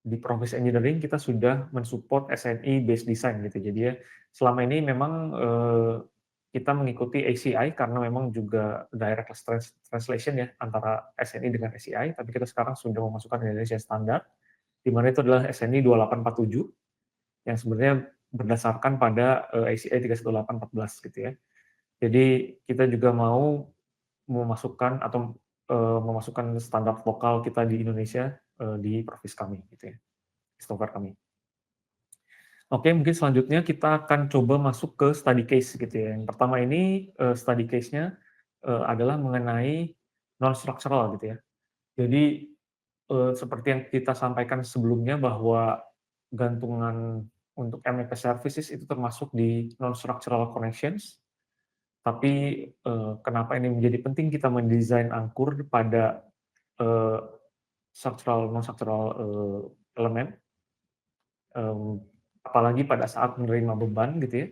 di Profis Engineering kita sudah mensupport SNI based design gitu. Jadi ya selama ini memang kita mengikuti ACI karena memang juga direct translation ya antara SNI dengan ACI, tapi kita sekarang sudah memasukkan Indonesia standar, di mana itu adalah SNI 2847 yang sebenarnya berdasarkan pada ACI 31814 gitu ya. Jadi kita juga mau memasukkan atau memasukkan standar lokal kita di Indonesia di Profis kami gitu ya, software kami. Oke, mungkin selanjutnya kita akan coba masuk ke study case gitu ya. Yang pertama ini study case-nya adalah mengenai non structural gitu ya. Jadi seperti yang kita sampaikan sebelumnya bahwa gantungan untuk MEP services itu termasuk di non-structural connections, tapi kenapa ini menjadi penting kita mendesain angkur pada eee, structural, non-structural elemen, mmm, apalagi pada saat menerima beban gitu ya,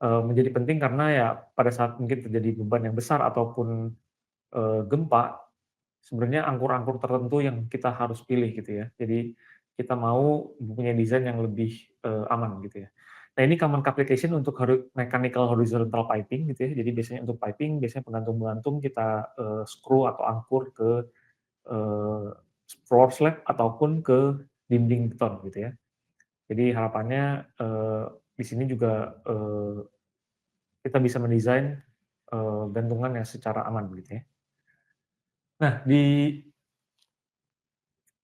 menjadi penting karena ya pada saat mungkin terjadi beban yang besar ataupun gempa, sebenarnya angkur-angkur tertentu yang kita harus pilih gitu ya. Jadi kita mau mempunyai desain yang lebih aman gitu ya. Nah ini common application untuk mechanical horizontal piping gitu ya. Jadi biasanya untuk piping, biasanya penggantung-penggantung kita screw atau angkur ke eh, floor slab ataupun ke dinding beton gitu ya. Jadi harapannya di sini juga kita bisa mendesain gantungan yang secara aman gitu ya. Nah, di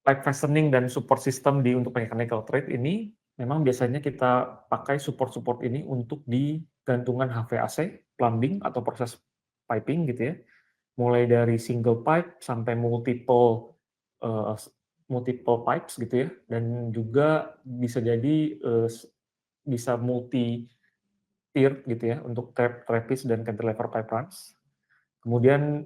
pipe fastening dan support system untuk mechanical thread ini, memang biasanya kita pakai support-support ini untuk di gantungan HVAC, plumbing, atau proses piping gitu ya. Mulai dari single pipe sampai eee, multiple pipes gitu ya, dan juga bisa jadi, bisa multi tier gitu ya, untuk trapeze dan cantilever pipe runs. Kemudian,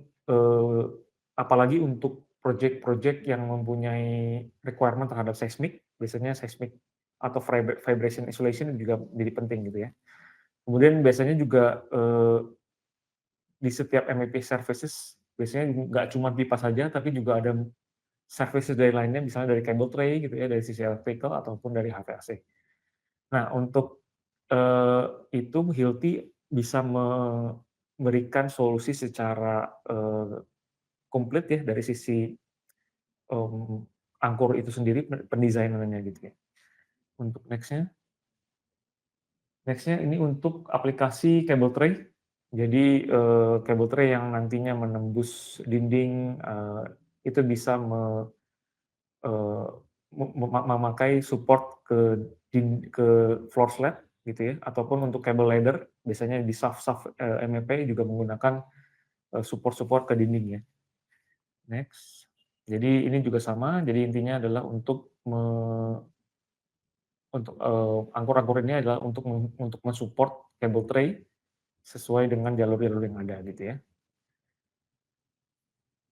apalagi untuk project-project yang mempunyai requirement terhadap seismik, biasanya seismik atau vibration isolation juga jadi penting gitu ya. Kemudian biasanya juga, di setiap MEP services, biasanya nggak cuma pipa saja, tapi juga ada services dari lainnya, misalnya dari cable tray gitu ya, dari sisi electrical ataupun dari HVAC. Nah, untuk, itu Hilti bisa memberikan solusi secara, komplit ya dari sisi, mmm, angkur itu sendiri pendesainannya gitu ya. Untuk next-nya ini untuk aplikasi cable tray. Jadi, cable tray yang nantinya menembus dinding, itu bisa eee, memakai support ke floor slab gitu ya, ataupun untuk cable ladder, biasanya di shaft-shaft, MEP juga menggunakan, support-support ke dinding ya. Next. Jadi ini juga sama, jadi intinya adalah untuk, angkor-angkor ini adalah untuk mensupport cable tray sesuai dengan jalur-jalur yang ada gitu ya.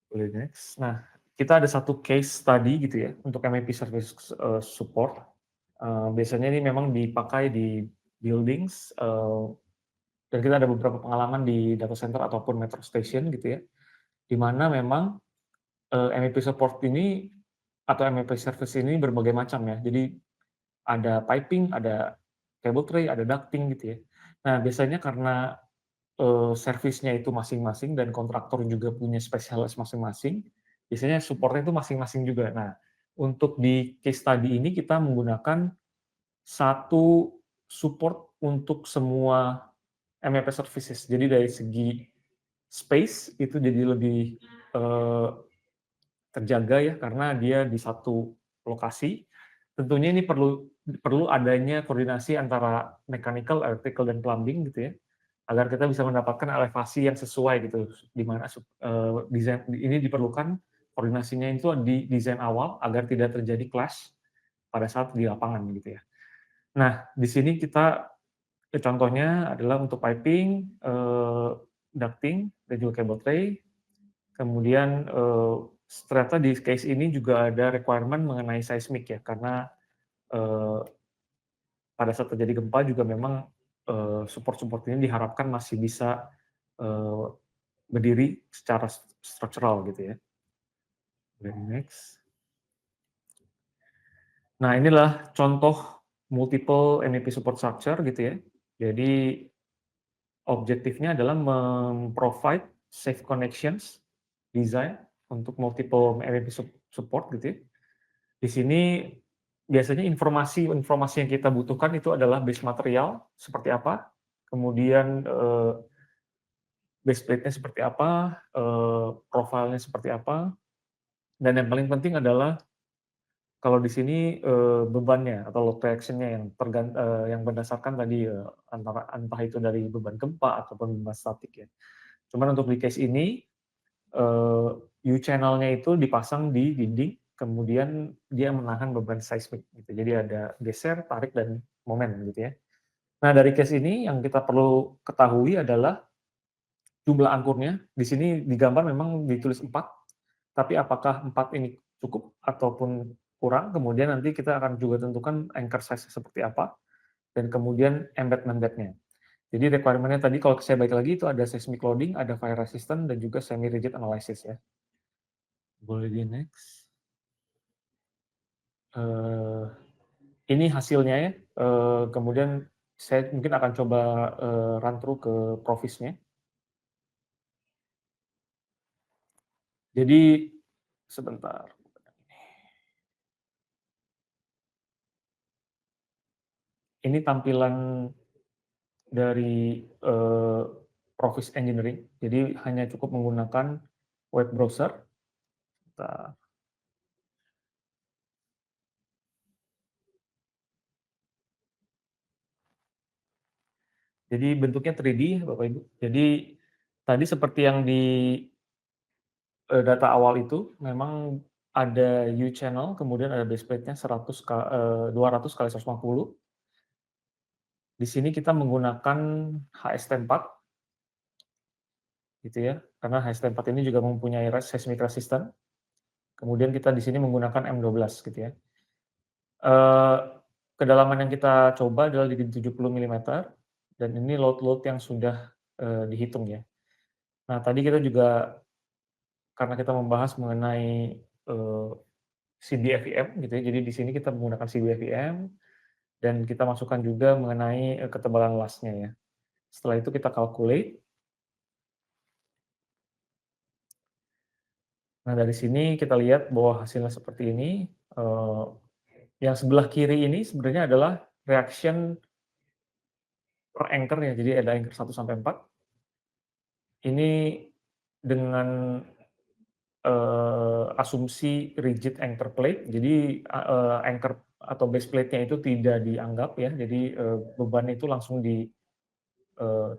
Boleh next. Nah, kita ada satu case study gitu ya untuk MEP service, support. Biasanya ini memang dipakai di buildings, dan kita ada beberapa pengalaman di data center ataupun metro station gitu ya, di mana memang, MEP support ini atau MEP service ini berbagai macam ya. Jadi ada piping, ada cable tray, ada ducting gitu ya. Nah, biasanya karena, servisnya itu masing-masing dan kontraktor juga punya spesialis masing-masing, biasanya support-nya itu masing-masing juga. Nah, untuk di case study ini kita menggunakan satu support untuk semua MEP services. Jadi dari segi space itu jadi lebih, eee, terjaga ya, karena dia di satu lokasi. Tentunya ini perlu perlu adanya koordinasi antara mechanical, electrical, dan plumbing gitu ya, agar kita bisa mendapatkan elevasi yang sesuai gitu, di mana desain ini diperlukan koordinasinya itu di desain awal agar tidak terjadi clash pada saat di lapangan gitu ya. Nah, di sini kita contohnya adalah untuk piping, ducting, dan juga cable tray. Kemudian, ternyata di case ini juga ada requirement mengenai seismik ya, karena, eee, pada saat terjadi gempa juga memang, support-support ini diharapkan masih bisa, eee, berdiri secara struktural gitu ya. Next. Nah, inilah contoh multiple MEP support structure gitu ya. Jadi objektifnya adalah mem-provide safe connections design untuk multiple MEP support gitu ya. Di sini biasanya informasi-informasi yang kita butuhkan itu adalah base material seperti apa, kemudian, base plate-nya seperti apa, profilnya seperti apa, dan yang paling penting adalah kalau di sini, bebannya atau load reaction-nya yang berdasarkan tadi, antara entah itu dari beban gempa ataupun beban statik ya. Cuman untuk di case ini, U-channel-nya itu dipasang di dinding, kemudian dia menahan beban seismik gitu. Jadi ada geser, tarik, dan momen gitu ya. Nah, dari case ini yang kita perlu ketahui adalah jumlah angkurnya. Di sini digambar memang ditulis 4, tapi apakah 4 ini cukup ataupun kurang, kemudian nanti kita akan juga tentukan anchor size seperti apa, dan kemudian embed-nya. Jadi requirement-nya tadi kalau saya balik lagi itu ada seismic loading, ada fire resistant, dan juga semi-rigid analysis ya. Boleh di next. Ini hasilnya ya. Kemudian saya mungkin akan coba run through ke Provis-nya. Jadi sebentar. Ini tampilan dari Provis Engineering. Jadi hanya cukup menggunakan web browser. Bentar. Jadi bentuknya 3D, Bapak Ibu. Jadi tadi seperti yang di data awal itu, memang ada U-channel, kemudian ada base plate-nya 200 kali 150. Di sini kita menggunakan HST4, gitu ya, karena HST4 ini juga mempunyai seismic resistant. Kemudian kita di sini menggunakan M12, gitu ya. Kedalaman yang kita coba adalah di 70 mm, dan ini load yang sudah dihitung ya. Nah, tadi kita juga, karena kita membahas mengenai CBFEM, gitu ya, jadi di sini kita menggunakan CBFEM, dan kita masukkan juga mengenai ketebalan lasnya ya. Setelah itu kita calculate. Nah, dari sini kita lihat bahwa hasilnya seperti ini. Yang sebelah kiri ini sebenarnya adalah reaction per anchor-nya, jadi ada anchor 1 sampai 4. Ini dengan asumsi rigid anchor plate, jadi anchor atau base plate-nya itu tidak dianggap ya, jadi beban itu langsung di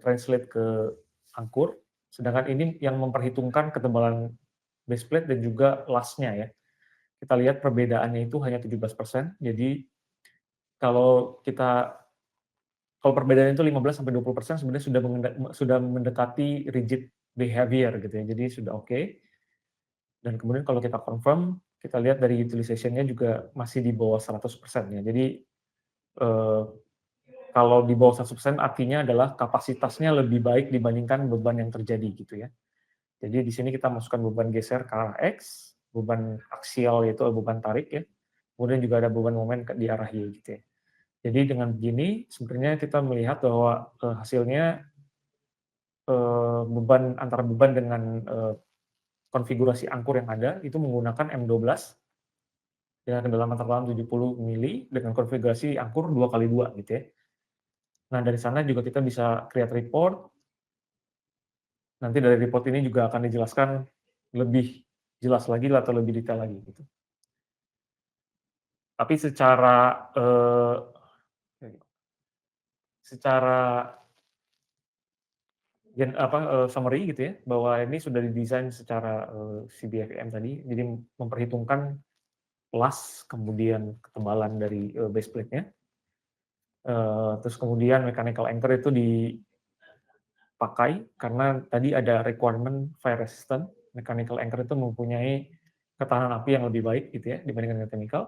translate ke angkur, sedangkan ini yang memperhitungkan ketebalan base plate dan juga lasnya ya. Kita lihat perbedaannya itu hanya 17%, jadi kalau perbedaan itu 15-20% sebenarnya sudah mendekati rigid behavior gitu ya, jadi sudah oke. Dan kemudian kalau kita confirm, kita lihat dari utilization-nya juga masih di bawah 100% ya. Jadi kalau di bawah 100% artinya adalah kapasitasnya lebih baik dibandingkan beban yang terjadi gitu ya. Jadi di sini kita masukkan beban geser ke arah X, beban aksial yaitu beban tarik ya, kemudian juga ada beban momen di arah Y gitu ya. Jadi dengan begini sebenarnya kita melihat bahwa hasilnya antara beban dengan konfigurasi angkur yang ada itu menggunakan M12 dengan kedalaman terdalam 70 mili dengan konfigurasi angkur 2x2 gitu ya. Nah, dari sana juga kita bisa create report. Nanti dari report ini juga akan dijelaskan lebih jelas lagi atau lebih detail lagi gitu. Tapi secara summary gitu ya, bahwa ini sudah didesain secara CBFEM tadi, jadi memperhitungkan las, kemudian ketebalan dari base plate-nya, terus kemudian mechanical anchor itu dipakai karena tadi ada requirement fire resistant, mechanical anchor itu mempunyai ketahanan api yang lebih baik gitu ya dibandingkan dengan chemical.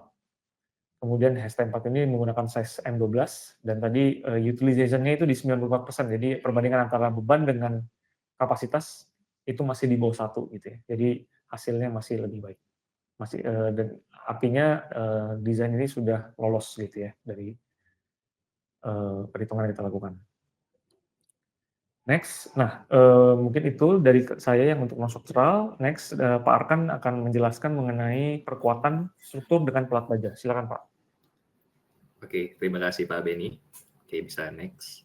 Kemudian HST4 ini menggunakan size M12 dan tadi utilization-nya itu di 94%. Jadi perbandingan antara beban dengan kapasitas itu masih di bawah 1 gitu ya. Jadi hasilnya masih lebih baik. Dan artinya desain ini sudah lolos gitu ya dari perhitungan yang kita lakukan. Next, nah mungkin itu dari saya yang untuk non-struktural. Next, Pak Arkan akan menjelaskan mengenai perkuatan struktur dengan pelat baja. Silakan Pak. Oke, terima kasih Pak Beni. Oke, bisa next.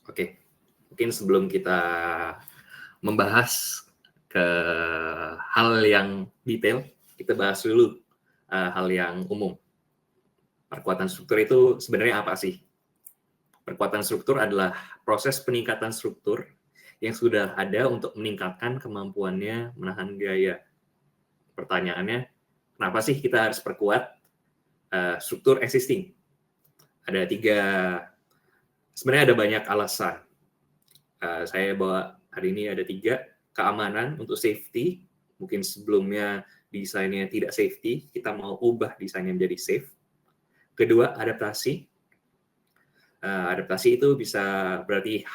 Oke, mungkin sebelum kita membahas ke hal yang detail, kita bahas dulu hal yang umum. Perkuatan struktur itu sebenarnya apa sih? Perkuatan struktur adalah proses peningkatan struktur yang sudah ada untuk meningkatkan kemampuannya menahan gaya. Pertanyaannya, kenapa sih kita harus perkuat struktur existing? Sebenarnya ada banyak alasan. Saya bawa hari ini ada 3. Keamanan untuk safety, mungkin sebelumnya desainnya tidak safety, kita mau ubah desainnya menjadi safe. Kedua, adaptasi. Adaptasi itu bisa berarti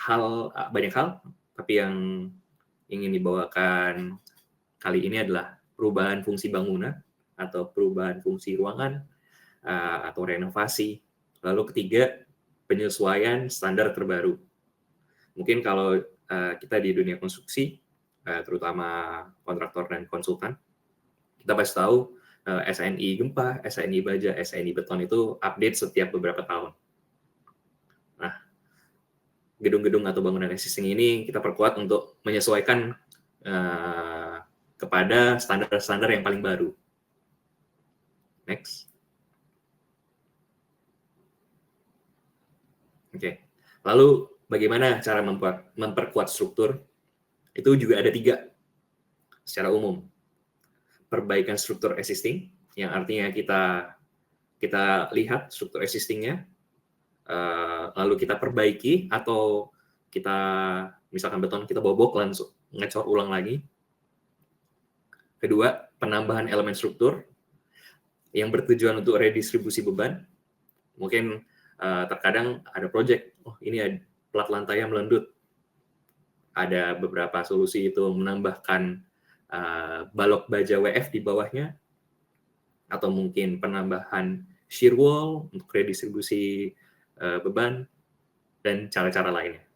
banyak hal, tapi yang ingin dibawakan kali ini adalah perubahan fungsi bangunan atau perubahan fungsi ruangan atau renovasi. Lalu ketiga, penyesuaian standar terbaru. Mungkin kalau kita di dunia konstruksi, terutama kontraktor dan konsultan, kita pasti tahu SNI gempa, SNI baja, SNI beton itu update setiap beberapa tahun. Nah, gedung-gedung atau bangunan existing ini kita perkuat untuk menyesuaikan kepada standar-standar yang paling baru. Next. Oke. Lalu bagaimana cara memperkuat struktur? Itu juga ada 3 secara umum. Perbaikan struktur existing, yang artinya kita lihat struktur existingnya, lalu kita perbaiki, atau kita misalkan beton kita bobok langsung ngecor ulang lagi. Kedua, penambahan elemen struktur yang bertujuan untuk redistribusi beban. Mungkin terkadang ada project, ini ada plat lantai yang melendut. Ada beberapa solusi itu menambahkan balok baja WF di bawahnya, atau mungkin penambahan shear wall untuk redistribusi beban, dan cara-cara lainnya.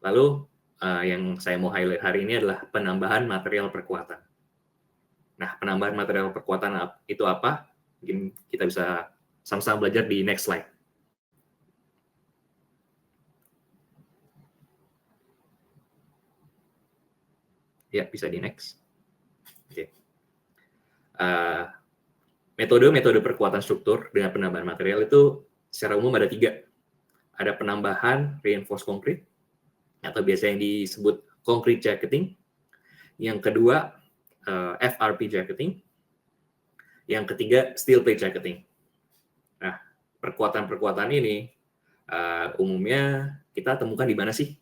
Lalu yang saya mau highlight hari ini adalah penambahan material perkuatan. Nah, penambahan material perkuatan itu apa? Mungkin kita bisa sama-sama belajar di next slide. Ya, bisa di next. Oke. Metode perkuatan struktur dengan penambahan material itu secara umum ada 3. Ada penambahan reinforced concrete, atau biasa yang disebut concrete jacketing. Yang kedua, FRP jacketing. Yang ketiga, steel plate jacketing. Nah, perkuatan-perkuatan ini umumnya kita temukan di mana sih?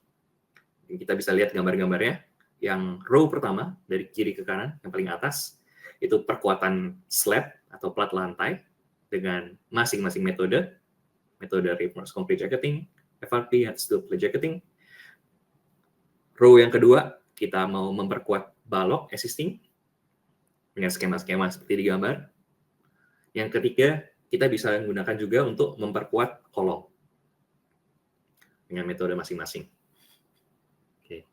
Kita bisa lihat gambar-gambarnya. Yang row pertama, dari kiri ke kanan, yang paling atas, itu perkuatan slab atau plat lantai dengan masing-masing metode reinforced concrete jacketing, FRP, atau steel plate jacketing. Row yang kedua, kita mau memperkuat balok existing dengan skema-skema seperti di gambar. Yang ketiga, kita bisa menggunakan juga untuk memperkuat kolom dengan metode masing-masing. Oke.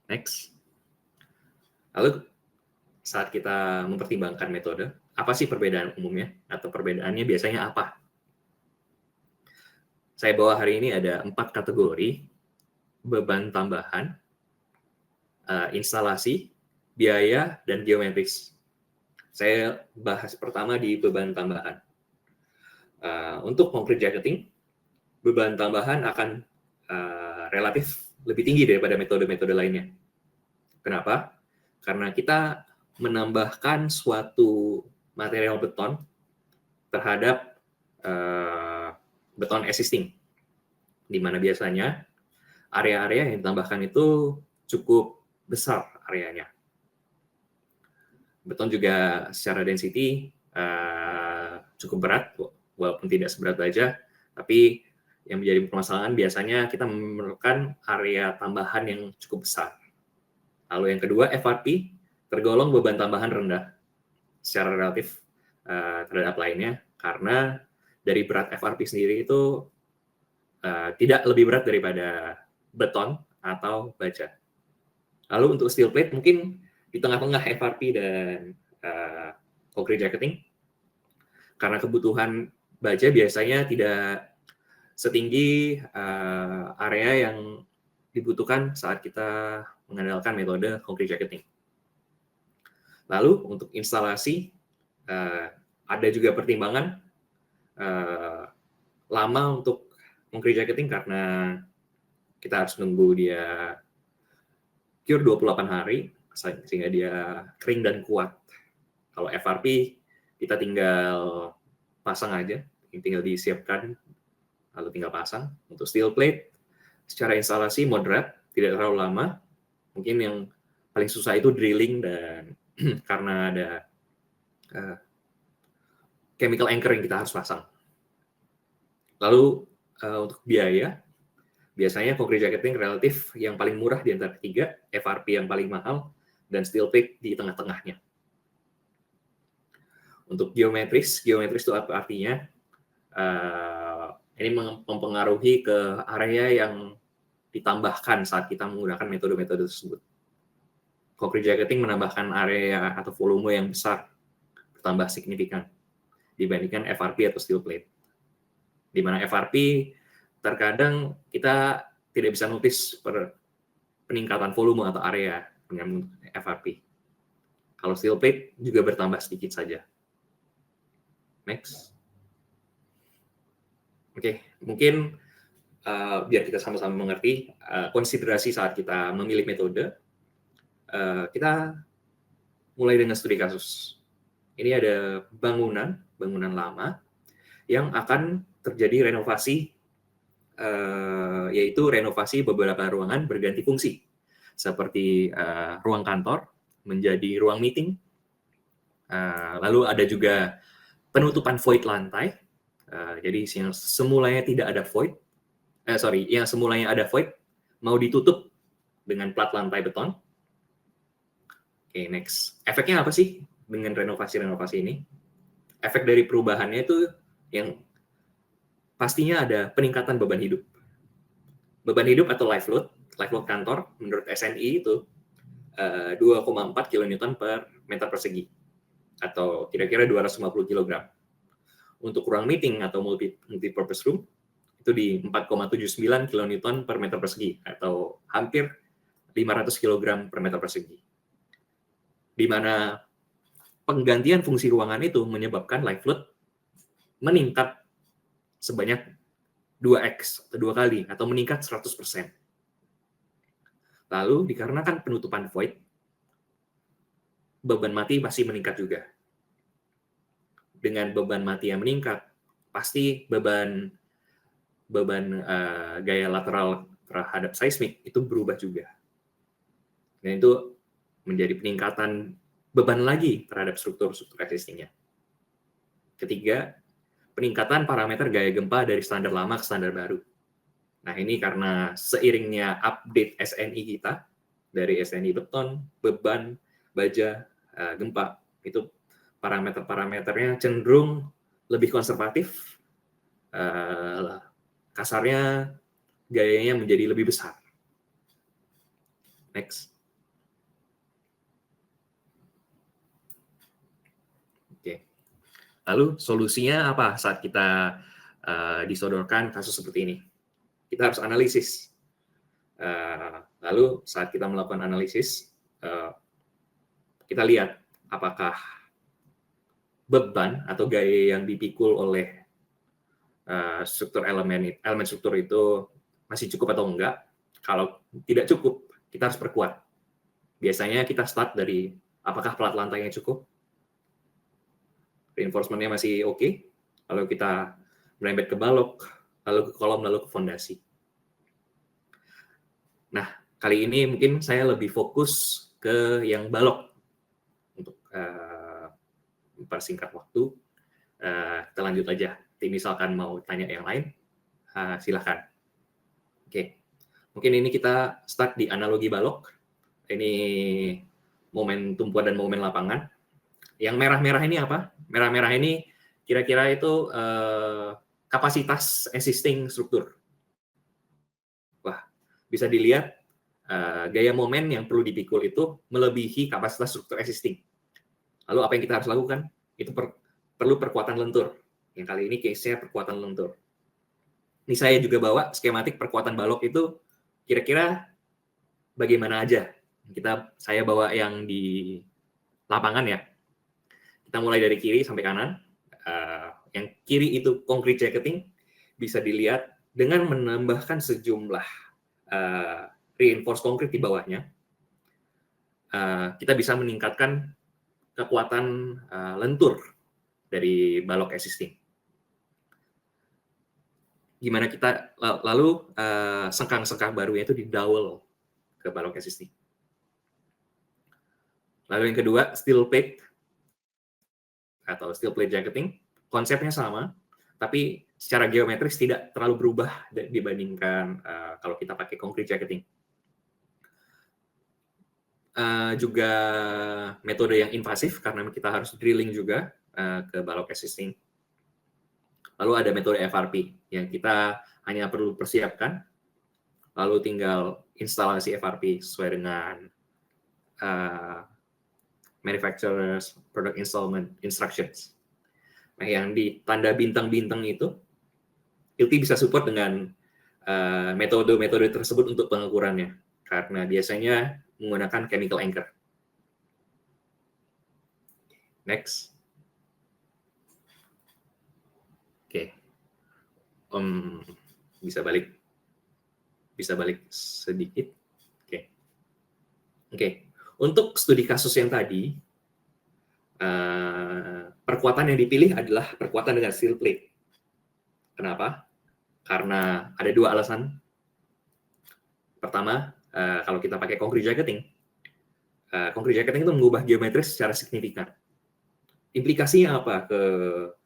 Next. Lalu saat kita mempertimbangkan metode, apa sih perbedaan umumnya atau perbedaannya biasanya apa? Saya bawa hari ini ada 4 kategori: beban tambahan, instalasi, biaya, dan geometris. Saya bahas pertama di beban tambahan. Untuk concrete jacketing, beban tambahan akan relatif lebih tinggi daripada metode-metode lainnya. Kenapa? Karena kita menambahkan suatu material beton terhadap beton existing, di mana biasanya area-area yang ditambahkan itu cukup besar areanya. Beton juga secara density cukup berat, walaupun tidak seberat baja, tapi yang menjadi permasalahan biasanya kita memerlukan area tambahan yang cukup besar. Lalu yang kedua, FRP, tergolong beban tambahan rendah secara relatif terhadap lainnya, karena dari berat FRP sendiri itu tidak lebih berat daripada beton atau baja. Lalu untuk steel plate, mungkin di tengah-tengah FRP dan concrete jacketing, karena kebutuhan baja biasanya tidak setinggi area yang dibutuhkan saat kita mengandalkan metode concrete jacketing. Lalu untuk instalasi, ada juga pertimbangan lama untuk concrete jacketing karena kita harus nunggu dia cure 28 hari sehingga dia kering dan kuat. Kalau FRP kita tinggal pasang aja, tinggal disiapkan lalu tinggal pasang. Untuk steel plate secara instalasi moderate, tidak terlalu lama. Mungkin yang paling susah itu drilling dan karena ada chemical anchor yang kita harus pasang. Lalu untuk biaya, biasanya concrete jacketing relatif yang paling murah di antara ketiga, FRP yang paling mahal, dan steel plate di tengah-tengahnya. Untuk geometris itu apa artinya? Ini mempengaruhi ke area yang ditambahkan saat kita menggunakan metode-metode tersebut. Concrete jacketing menambahkan area atau volume yang besar, bertambah signifikan dibandingkan FRP atau steel plate. Di mana FRP terkadang kita tidak bisa notice peningkatan volume atau area dengan FRP. Kalau steel plate juga bertambah sedikit saja. Next. Oke, mungkin biar kita sama-sama mengerti konsiderasi saat kita memilih metode, kita mulai dengan studi kasus. Ini ada bangunan lama yang akan terjadi renovasi, yaitu renovasi beberapa ruangan berganti fungsi, seperti ruang kantor menjadi ruang meeting, lalu ada juga penutupan void lantai, jadi yang semulanya tidak ada void, yang semulanya ada void mau ditutup dengan plat lantai beton. Oke, next. Efeknya apa sih dengan renovasi ini? Efek dari perubahannya itu yang pastinya ada peningkatan beban hidup. Beban hidup atau live load kantor menurut SNI itu 2,4 kN per meter persegi atau kira-kira 250 kg. Untuk ruang meeting atau multi-purpose room itu di 4,79 kN per meter persegi atau hampir 500 kg per meter persegi. Di mana penggantian fungsi ruangan itu menyebabkan live load meningkat sebanyak 2x atau 2 kali atau meningkat 100%. Lalu dikarenakan penutupan void, beban mati pasti meningkat juga. Dengan beban mati yang meningkat, pasti beban gaya lateral terhadap seismik itu berubah juga. Dan itu menjadi peningkatan beban lagi terhadap struktur-struktur existing-nya. Ketiga, peningkatan parameter gaya gempa dari standar lama ke standar baru. Nah, ini karena seiringnya update SNI kita, dari SNI beton, beban, baja, gempa, itu parameter-parameternya cenderung lebih konservatif, kasarnya gayanya menjadi lebih besar. Next. Oke. Lalu solusinya apa saat kita disodorkan kasus seperti ini? Kita harus analisis. Lalu saat kita melakukan analisis, kita lihat apakah beban atau gaya yang dipikul oleh struktur elemen struktur itu masih cukup atau enggak. Kalau tidak cukup, kita harus perkuat. Biasanya kita start dari apakah plat lantainya cukup, reinforcement-nya masih oke, lalu kita merembet ke balok, lalu ke kolom, lalu ke fondasi. Nah, kali ini mungkin saya lebih fokus ke yang balok untuk mempersingkat waktu. Kita lanjut aja. Misalkan mau tanya yang lain, silakan. Oke, mungkin ini kita start di analogi balok. Ini momen tumpuan dan momen lapangan. Yang merah-merah ini apa? Merah-merah ini kira-kira itu kapasitas existing struktur. Wah, bisa dilihat gaya momen yang perlu dipikul itu melebihi kapasitas struktur existing. Lalu apa yang kita harus lakukan? Itu perlu perkuatan lentur. Yang kali ini case-nya perkuatan lentur. Ini saya juga bawa skematik perkuatan balok itu kira-kira bagaimana aja. Saya bawa yang di lapangan ya. Kita mulai dari kiri sampai kanan. Yang kiri itu concrete jacketing, bisa dilihat dengan menambahkan sejumlah reinforced concrete di bawahnya, kita bisa meningkatkan kekuatan lentur dari balok existing. Gimana kita lalu sengkang-sengkang barunya itu didowel ke balok existing. Lalu yang kedua, steel plate atau steel plate jacketing, konsepnya sama, tapi secara geometris tidak terlalu berubah dibandingkan kalau kita pakai concrete jacketing. Juga metode yang invasif karena kita harus drilling juga ke balok existing. Lalu ada metode FRP yang kita hanya perlu persiapkan, lalu tinggal instalasi FRP sesuai dengan manufacturer's product installment instructions. Nah, yang di tanda bintang-bintang itu, Hilti bisa support dengan metode-metode tersebut untuk pengukurannya, karena biasanya menggunakan chemical anchor. Next. Oke. Bisa balik sedikit. Oke. Untuk studi kasus yang tadi, perkuatan yang dipilih adalah perkuatan dengan steel plate. Kenapa? Karena ada dua alasan. Pertama, kalau kita pakai concrete jacketing itu mengubah geometris secara signifikan. Implikasinya apa ke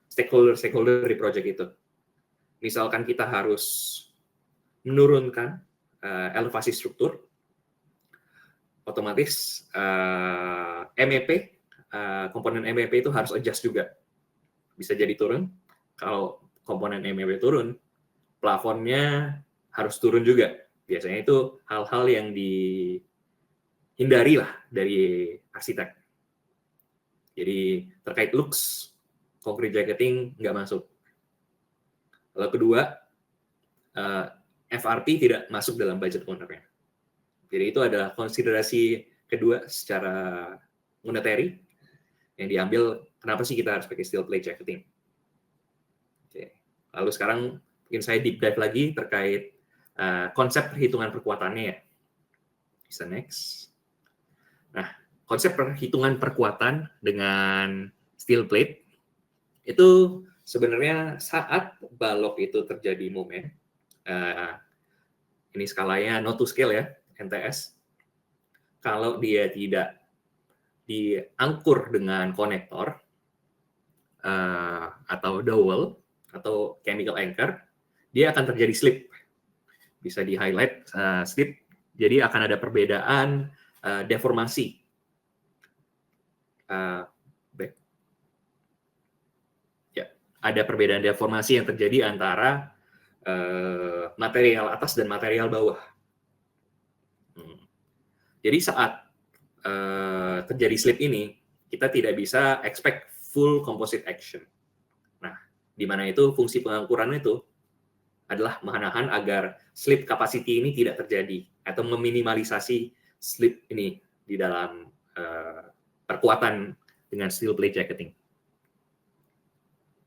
stakeholder di project itu? Misalkan kita harus menurunkan elevasi struktur, otomatis MEP, komponen MEP itu harus adjust juga. Bisa jadi turun. Kalau komponen MEP turun, plafonnya harus turun juga. Biasanya itu hal-hal yang dihindari lah dari arsitek. Jadi terkait looks, concrete jacketing nggak masuk. Lalu kedua, FRP tidak masuk dalam budget owner-nya. Jadi itu adalah konsiderasi kedua secara monetary yang diambil, kenapa sih kita harus pakai steel plate jacketing. Oke. Lalu sekarang mungkin saya deep dive lagi terkait konsep perhitungan perkuatannya ya. Bisa next. Nah, konsep perhitungan perkuatan dengan steel plate itu sebenarnya saat balok itu terjadi momen, ini skalanya not to scale ya, NTS. Kalau dia tidak diangkur dengan konektor atau dowel atau chemical anchor, dia akan terjadi slip. Bisa di highlight slip. Jadi akan ada perbedaan deformasi. Ya, ada perbedaan deformasi yang terjadi antara material atas dan material bawah. Jadi saat terjadi slip ini, kita tidak bisa expect full composite action. Nah, di mana itu fungsi pengangkuran itu adalah menahan agar slip capacity ini tidak terjadi atau meminimalisasi slip ini di dalam perkuatan dengan steel plate jacketing.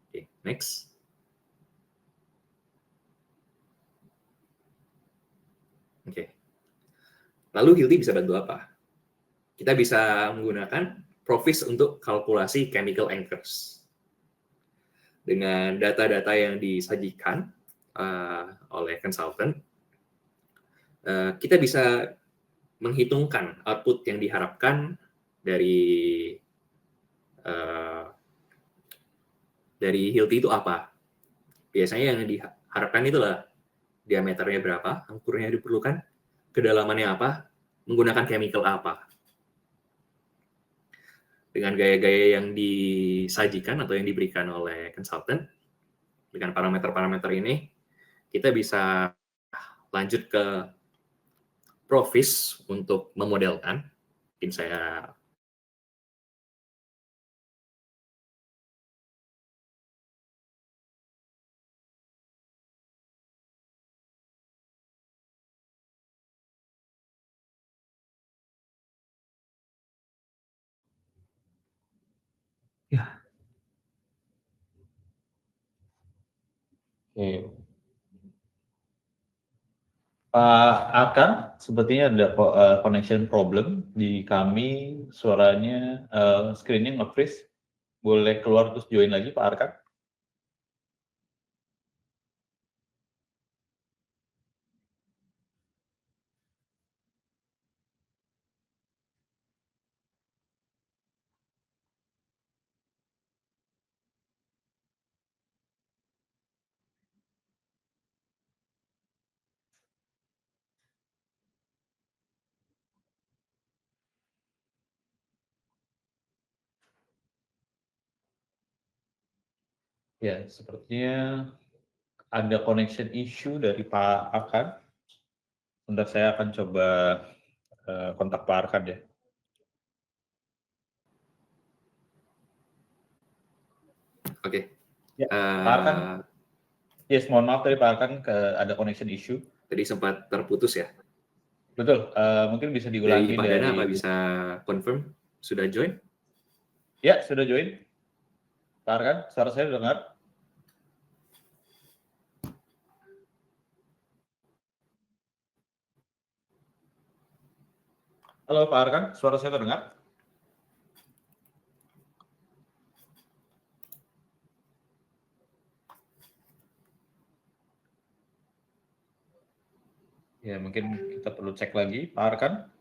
Oke, next. Oke. Lalu Hilti bisa bantu apa? Kita bisa menggunakan Provis untuk kalkulasi chemical anchors. Dengan data-data yang disajikan oleh konsultan, kita bisa menghitungkan output yang diharapkan dari Hilti itu apa. Biasanya yang diharapkan itulah diameternya berapa, angkurnya diperlukan, kedalamannya apa, menggunakan chemical apa. Dengan gaya-gaya yang disajikan atau yang diberikan oleh konsultan, dengan parameter-parameter ini, kita bisa lanjut ke Provis untuk memodelkan. Mungkin saya Oke. Pak Akan, sepertinya ada connection problem di kami, suaranya screen-nya nge-freeze. Boleh keluar terus join lagi Pak Arkan? Ya, sepertinya ada connection issue dari Pak Akan. Sebentar saya akan coba kontak Pak Arkan ya. Oke. Ya, Pak Arkan. Yes, mohon maaf tadi Pak Arkan ada connection issue. Tadi sempat terputus ya. Betul, mungkin bisa diulangi Dari Pak Dana, apa bisa confirm sudah join? Ya, sudah join. Pak Arkan, suara saya dengar? Halo Pak Arkan, suara saya terdengar? Ya, mungkin kita perlu cek lagi, Pak Arkan.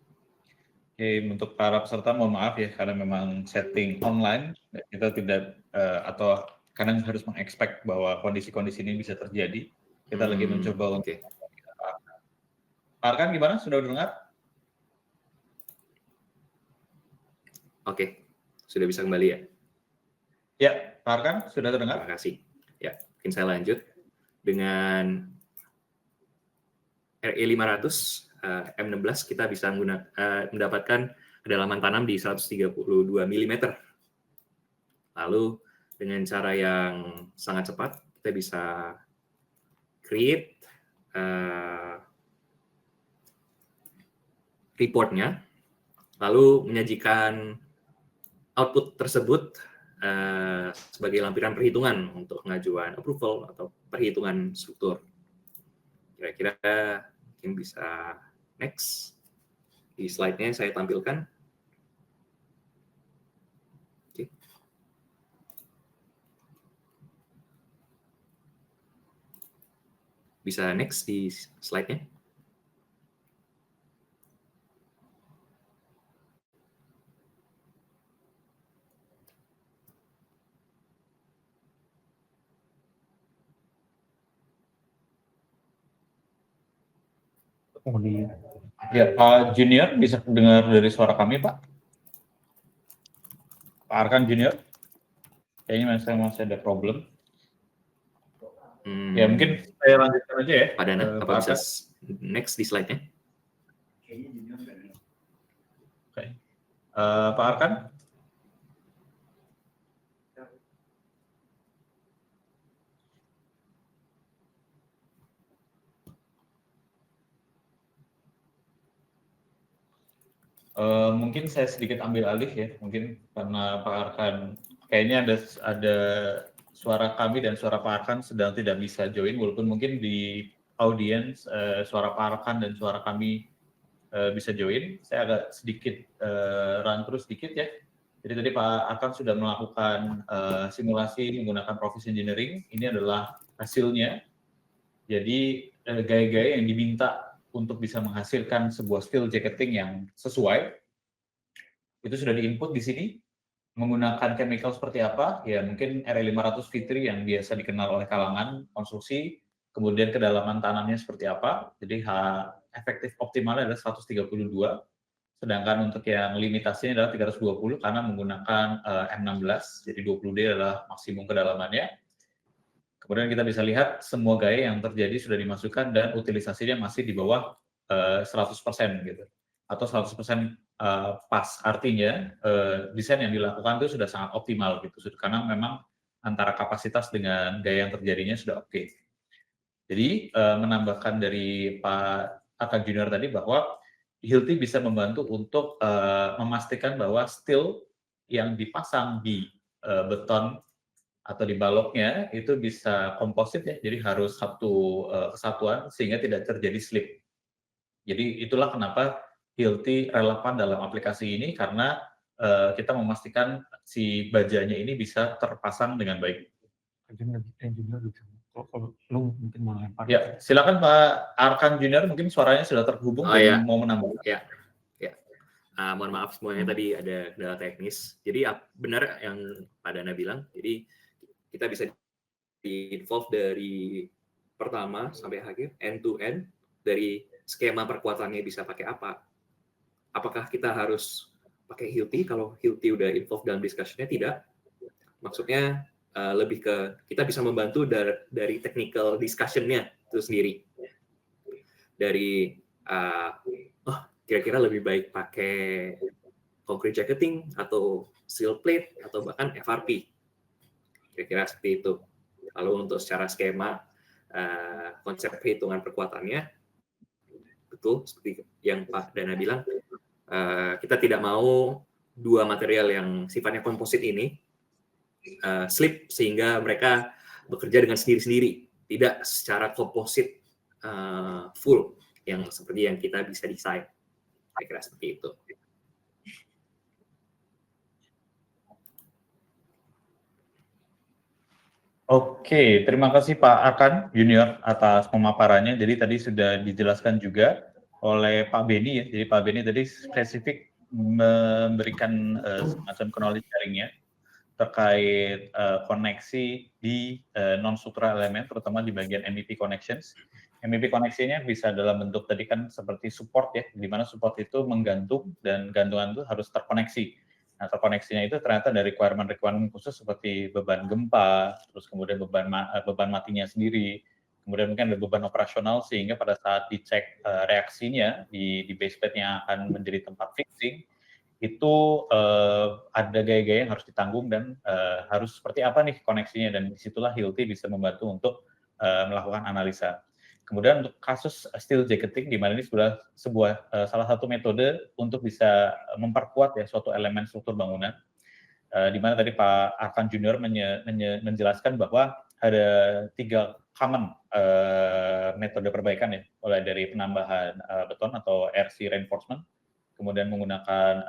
Oke, untuk para peserta mohon maaf ya, karena memang setting online, kita tidak, atau kadang harus mengekspek bahwa kondisi-kondisi ini bisa terjadi. Kita lagi mencoba untuk... Pak Arkan gimana? Sudah dengar? Oke, sudah bisa kembali ya? Ya, Pak Arkan, sudah terdengar? Terima kasih. Ya, mungkin saya lanjut dengan RE500 M16 kita bisa mendapatkan kedalaman tanam di 132 mm. Lalu dengan cara yang sangat cepat kita bisa create reportnya, lalu menyajikan output tersebut sebagai lampiran perhitungan untuk pengajuan approval atau perhitungan struktur. Kira-kira mungkin bisa next. Di slide-nya saya tampilkan. Oke. Bisa next di slide-nya. Ya, Pak Junior bisa dengar dari suara kami, Pak? Pak Arkan Junior? Kayaknya masih ada problem. Ya, mungkin saya lanjutkan aja ya. Pak Dana, apa bisa next di slide-nya? Oke. Pak Arkan? Mungkin saya sedikit ambil alih ya, mungkin karena Pak Arkan kayaknya ada suara kami dan suara Pak Arkan sedang tidak bisa join, walaupun mungkin di audiens suara Pak Arkan dan suara kami bisa join. Saya agak sedikit run terus sedikit ya. Jadi tadi Pak Arkan sudah melakukan simulasi menggunakan Profis Engineering. Ini adalah hasilnya. Jadi gaya-gaya yang diminta untuk bisa menghasilkan sebuah steel jacketing yang sesuai, itu sudah di-input di sini, menggunakan chemical seperti apa, ya mungkin RE500 Fitri yang biasa dikenal oleh kalangan konstruksi, kemudian kedalaman tanamnya seperti apa, jadi efektif optimalnya adalah 132, sedangkan untuk yang limitasinya adalah 320 karena menggunakan M16, jadi 20D adalah maksimum kedalamannya. Kemudian kita bisa lihat semua gaya yang terjadi sudah dimasukkan dan utilisasinya masih di bawah 100% gitu. Atau 100% pas. Artinya desain yang dilakukan itu sudah sangat optimal gitu. Karena memang antara kapasitas dengan gaya yang terjadinya sudah oke. Jadi menambahkan dari Pak Akan Junior tadi bahwa Hilti bisa membantu untuk memastikan bahwa steel yang dipasang di beton atau di baloknya itu bisa komposit ya, jadi harus satu kesatuan sehingga tidak terjadi slip. Jadi itulah kenapa Hilti relevan dalam aplikasi ini karena kita memastikan si bajanya ini bisa terpasang dengan baik. Engineer gitu. Kalau lu mungkin mau lempar. Ya, silakan Pak Arkan Junior, mungkin suaranya sudah terhubung dan mau menambah. Ya. Mohon maaf semuanya tadi ada kendala teknis. Jadi benar yang Pak Dana bilang. Jadi kita bisa di-involve dari pertama sampai akhir, end to end, dari skema perkuatannya bisa pakai apa. Apakah kita harus pakai Hilti? Kalau Hilti udah involve dalam discussion-nya, tidak. Maksudnya lebih ke kita bisa membantu dari technical discussion-nya itu sendiri. Dari kira-kira lebih baik pakai concrete jacketing atau steel plate atau bahkan FRP. Kira-kira seperti itu. Lalu untuk secara skema konsep perhitungan perkuatannya, betul seperti yang Pak Dana bilang, kita tidak mau dua material yang sifatnya komposit ini slip sehingga mereka bekerja dengan sendiri-sendiri, tidak secara komposit full yang seperti yang kita bisa desain. Kira-kira seperti itu. Oke, terima kasih Pak Arkan Junior atas pemaparannya. Jadi tadi sudah dijelaskan juga oleh Pak Beni ya. Jadi Pak Beni tadi spesifik memberikan semacam knowledge sharing-nya terkait koneksi di non-struktural elemen, terutama di bagian MEP connections. MEP connection-nya bisa dalam bentuk tadi kan seperti support ya, di mana support itu menggantung dan gantungan itu harus terkoneksi. Nah, terkoneksinya itu ternyata dari requirement khusus seperti beban gempa, terus kemudian beban matinya sendiri, kemudian mungkin ada beban operasional sehingga pada saat dicek reaksinya di base plate yang akan menjadi tempat fixing, itu ada gaya-gaya yang harus ditanggung dan harus seperti apa nih koneksinya, dan disitulah Hilti bisa membantu untuk melakukan analisa. Kemudian untuk kasus steel jacketing, di mana ini sebuah salah satu metode untuk bisa memperkuat ya suatu elemen struktur bangunan, di mana tadi Pak Arkan Junior menjelaskan bahwa ada 3 common metode perbaikan ya, mulai dari penambahan beton atau RC reinforcement, kemudian menggunakan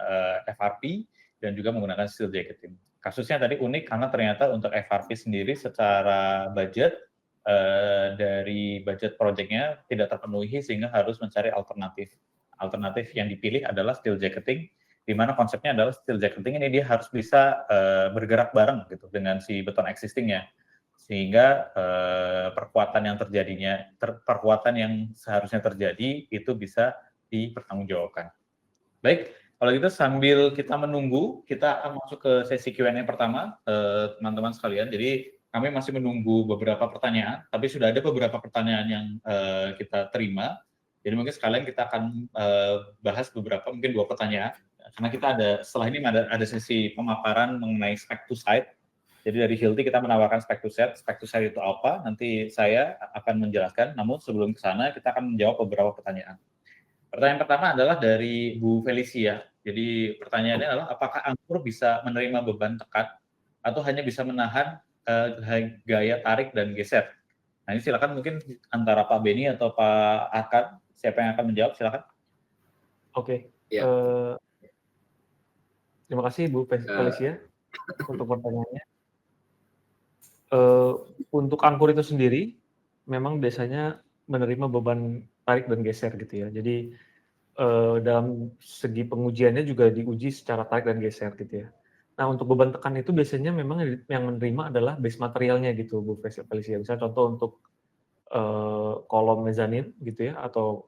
FRP, dan juga menggunakan steel jacketing. Kasusnya tadi unik karena ternyata untuk FRP sendiri secara budget dari budget project-nya tidak terpenuhi sehingga harus mencari alternatif. Alternatif yang dipilih adalah steel jacketing, di mana konsepnya adalah steel jacketing ini dia harus bisa bergerak bareng gitu dengan si beton existing-nya, sehingga perkuatan yang seharusnya terjadi itu bisa dipertanggungjawabkan. Baik, kalau gitu sambil kita menunggu, kita akan masuk ke sesi Q&A pertama, teman-teman sekalian. Jadi kami masih menunggu beberapa pertanyaan, tapi sudah ada beberapa pertanyaan yang kita terima. Jadi mungkin sekalian kita akan bahas beberapa, mungkin 2 pertanyaan. Karena kita setelah ini ada sesi pemaparan mengenai spec to site. Jadi dari Hilti kita menawarkan spec to site itu apa, nanti saya akan menjelaskan, namun sebelum ke sana kita akan menjawab beberapa pertanyaan. Pertanyaan pertama adalah dari Bu Felicia. Jadi pertanyaannya adalah apakah angkur bisa menerima beban tekan atau hanya bisa menahan gaya tarik dan geser? Nah ini silakan mungkin antara Pak Beni atau Pak Arkan, siapa yang akan menjawab, silakan. Oke. Terima kasih Bu Felicia untuk pertanyaannya. Untuk angkur itu sendiri memang biasanya menerima beban tarik dan geser gitu ya. Jadi dalam segi pengujiannya juga diuji secara tarik dan geser gitu ya. Nah untuk beban tekan itu biasanya memang yang menerima adalah base materialnya gitu Bu Felicia. Misalnya contoh untuk kolom mezanin gitu ya, atau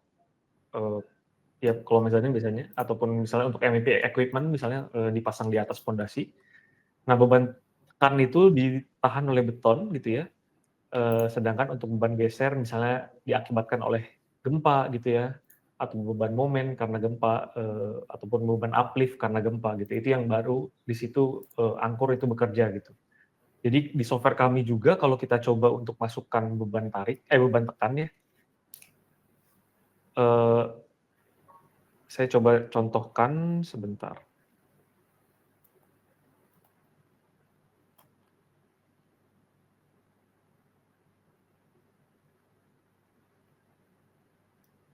ya kolom mezanin biasanya, ataupun misalnya untuk MEP equipment misalnya dipasang di atas fondasi. Nah beban tekan itu ditahan oleh beton gitu ya. Sedangkan untuk beban geser misalnya diakibatkan oleh gempa gitu ya, atau beban momen karena gempa, ataupun beban uplift karena gempa gitu. Itu yang baru di situ angkur itu bekerja gitu. Jadi di software kami juga kalau kita coba untuk masukkan beban tekan ya, saya coba contohkan sebentar.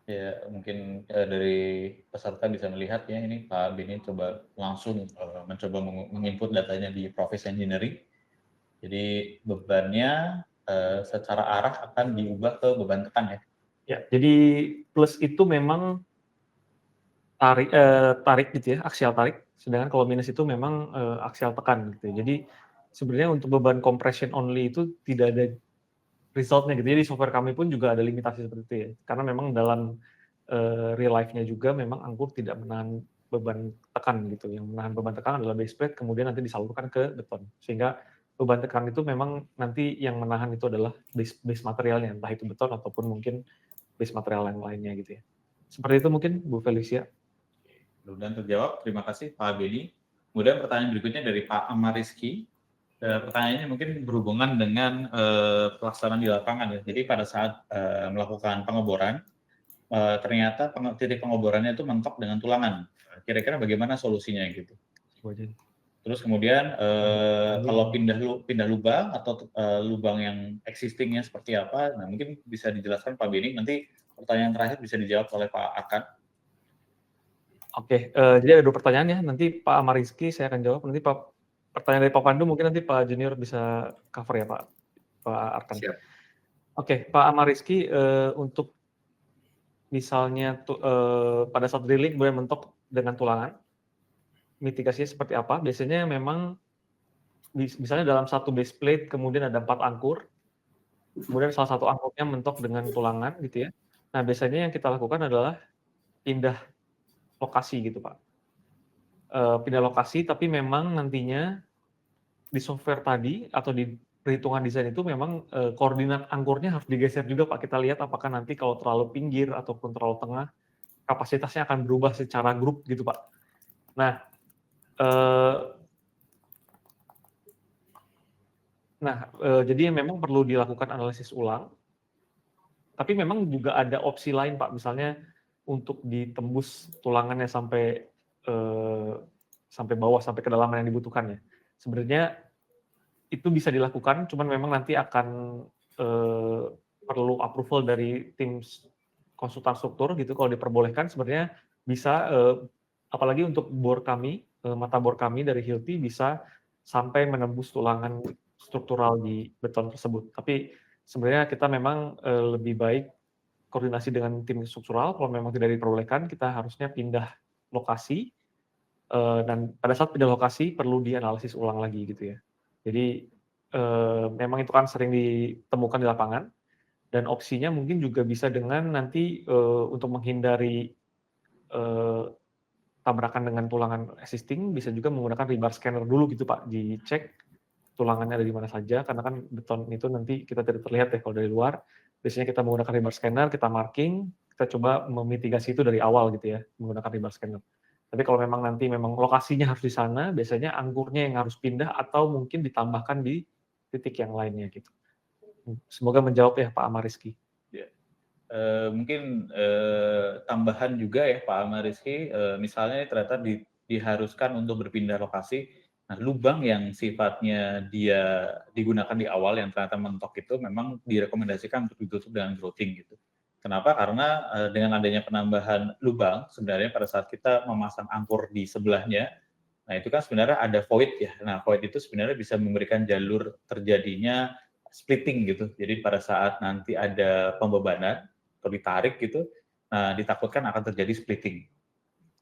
Ya, mungkin dari peserta bisa melihat ya, ini Pak Beni coba langsung mencoba menginput datanya di Profis Engineering. Jadi bebannya secara arah akan diubah ke beban tekan ya. Ya, jadi plus itu memang tarik gitu ya, aksial tarik, sedangkan kalau minus itu memang aksial tekan gitu. Jadi sebenarnya untuk beban compression only itu tidak ada result-nya gitu. Jadi software kami pun juga ada limitasi seperti itu ya. Karena memang dalam real life-nya juga memang angkur tidak menahan beban tekan gitu. Yang menahan beban tekan adalah base plate, kemudian nanti disalurkan ke beton. Sehingga beban tekan itu memang nanti yang menahan itu adalah base materialnya, entah itu beton ataupun mungkin base material yang lainnya gitu ya. Seperti itu mungkin Bu Felicia. Mudah-mudahan terjawab. Terima kasih Pak Beni. Kemudian pertanyaan berikutnya dari Pak Amariski. Pertanyaannya mungkin berhubungan dengan pelaksanaan di lapangan ya. Jadi pada saat melakukan pengeboran, ternyata titik pengeborannya itu mentok dengan tulangan. Kira-kira bagaimana solusinya gitu? Terus kemudian kalau pindah lubang atau lubang yang existing-nya seperti apa? Nah, mungkin bisa dijelaskan Pak Beni. Nanti pertanyaan terakhir bisa dijawab oleh Pak Akan. Oke, jadi ada 2 pertanyaan ya. Nanti Pak Amariski saya akan jawab. Nanti pertanyaan dari Pak Pandu mungkin nanti Pak Junior bisa cover ya Pak Arkan. Siap. Oke, Pak Amariski, untuk misalnya pada saat drilling kemudian mentok dengan tulangan, mitigasinya seperti apa? Biasanya memang misalnya dalam satu base plate kemudian ada 4 angkur, kemudian salah satu angkurnya mentok dengan tulangan gitu ya. Nah, biasanya yang kita lakukan adalah pindah lokasi gitu Pak. Pindah lokasi tapi memang nantinya di software tadi atau di perhitungan desain itu memang koordinat angkurnya harus digeser juga Pak. Kita lihat apakah nanti kalau terlalu pinggir ataupun terlalu tengah, kapasitasnya akan berubah secara grup gitu Pak. Nah, jadi memang perlu dilakukan analisis ulang, tapi memang juga ada opsi lain Pak, misalnya untuk ditembus tulangannya sampai bawah, sampai kedalaman yang dibutuhkan ya. Sebenarnya itu bisa dilakukan, cuman memang nanti akan perlu approval dari tim konsultan struktur gitu. Kalau diperbolehkan sebenarnya bisa, apalagi untuk bor kami, mata bor kami dari Hilti bisa sampai menembus tulangan struktural di beton tersebut. Tapi sebenarnya kita memang lebih baik koordinasi dengan tim struktural. Kalau memang tidak diperbolehkan, kita harusnya pindah lokasi, dan pada saat pindah lokasi perlu dianalisis ulang lagi gitu ya. Jadi memang itu kan sering ditemukan di lapangan, dan opsinya mungkin juga bisa dengan nanti untuk menghindari tabrakan dengan tulangan existing, bisa juga menggunakan rebar scanner dulu gitu Pak, dicek tulangannya ada di mana saja, karena kan beton itu nanti kita tidak terlihat ya kalau dari luar. Biasanya kita menggunakan rebar scanner, kita marking, kita coba memitigasi itu dari awal gitu ya, menggunakan rebar scanner. Tapi kalau memang nanti memang lokasinya harus di sana, biasanya angkurnya yang harus pindah atau mungkin ditambahkan di titik yang lainnya gitu. Semoga menjawab ya Pak Amariski. Mungkin tambahan juga ya Pak Amariski, misalnya ternyata diharuskan untuk berpindah lokasi, nah lubang yang sifatnya dia digunakan di awal yang ternyata mentok itu memang direkomendasikan untuk ditutup dengan grouting gitu. Kenapa? Karena dengan adanya penambahan lubang, sebenarnya pada saat kita memasang angkur di sebelahnya, nah itu kan sebenarnya ada void ya. Nah void itu sebenarnya bisa memberikan jalur terjadinya splitting gitu. Jadi pada saat nanti ada pembebanan atau ditarik gitu, nah ditakutkan akan terjadi splitting.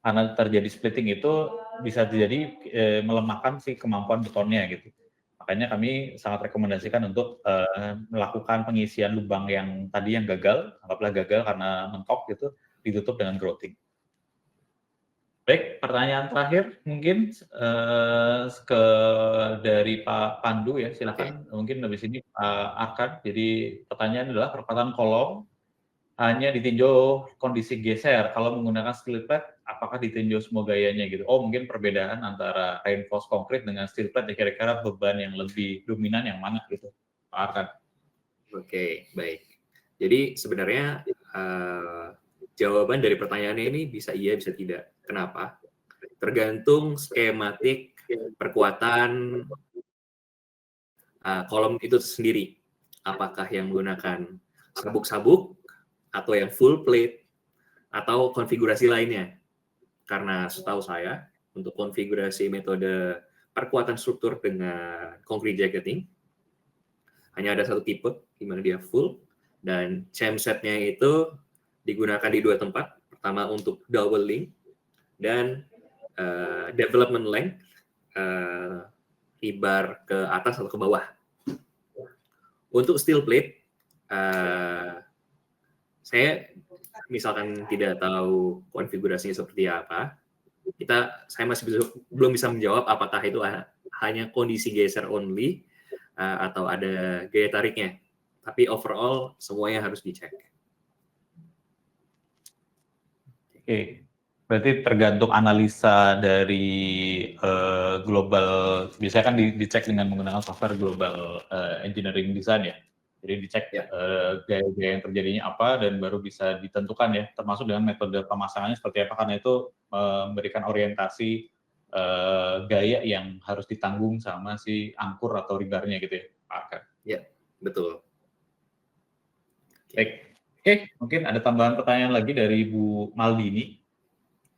Karena terjadi splitting itu bisa terjadi melemahkan si kemampuan betonnya gitu. Makanya kami sangat rekomendasikan untuk melakukan pengisian lubang yang tadi yang gagal, anggaplah gagal karena mentok gitu, ditutup dengan grouting. Baik, pertanyaan terakhir mungkin dari Pak Pandu ya, silakan. Mungkin habis ini Pak Arkan. Jadi pertanyaan adalah perempatan kolom hanya ditinjau kondisi geser. Kalau menggunakan steel plate, apakah ditinjau semua gayanya gitu? Oh, mungkin perbedaan antara reinforced concrete dengan steel plate, kira-kira beban yang lebih dominan yang mana gitu, Pak Arkan? Oke, baik. Jadi sebenarnya jawaban dari pertanyaannya ini bisa iya, bisa tidak. Kenapa? Tergantung skematik perkuatan kolom itu sendiri. Apakah yang menggunakan sabuk-sabuk atau yang full plate atau konfigurasi lainnya. Karena setahu saya, untuk konfigurasi metode perkuatan struktur dengan concrete jacketing, hanya ada satu tipe, di mana dia full, dan chemsetnya itu digunakan di 2 tempat. Pertama untuk double link, dan development length, ibar ke atas atau ke bawah. Untuk steel plate, saya misalkan tidak tahu konfigurasinya seperti apa, saya masih belum bisa menjawab apakah itu hanya kondisi geser only atau ada gaya tariknya. Tapi overall semuanya harus dicek. Oke, berarti tergantung analisa dari global. Biasanya kan dicek dengan menggunakan software global engineering design ya. Jadi dicek gaya-gaya yang terjadinya apa dan baru bisa ditentukan ya, termasuk dengan metode pemasangannya seperti apa, karena itu memberikan orientasi gaya yang harus ditanggung sama si angkur atau rebarnya gitu ya, Pak Arkan. Ya, betul. Baik, oke, mungkin ada tambahan pertanyaan lagi dari Bu Maldini.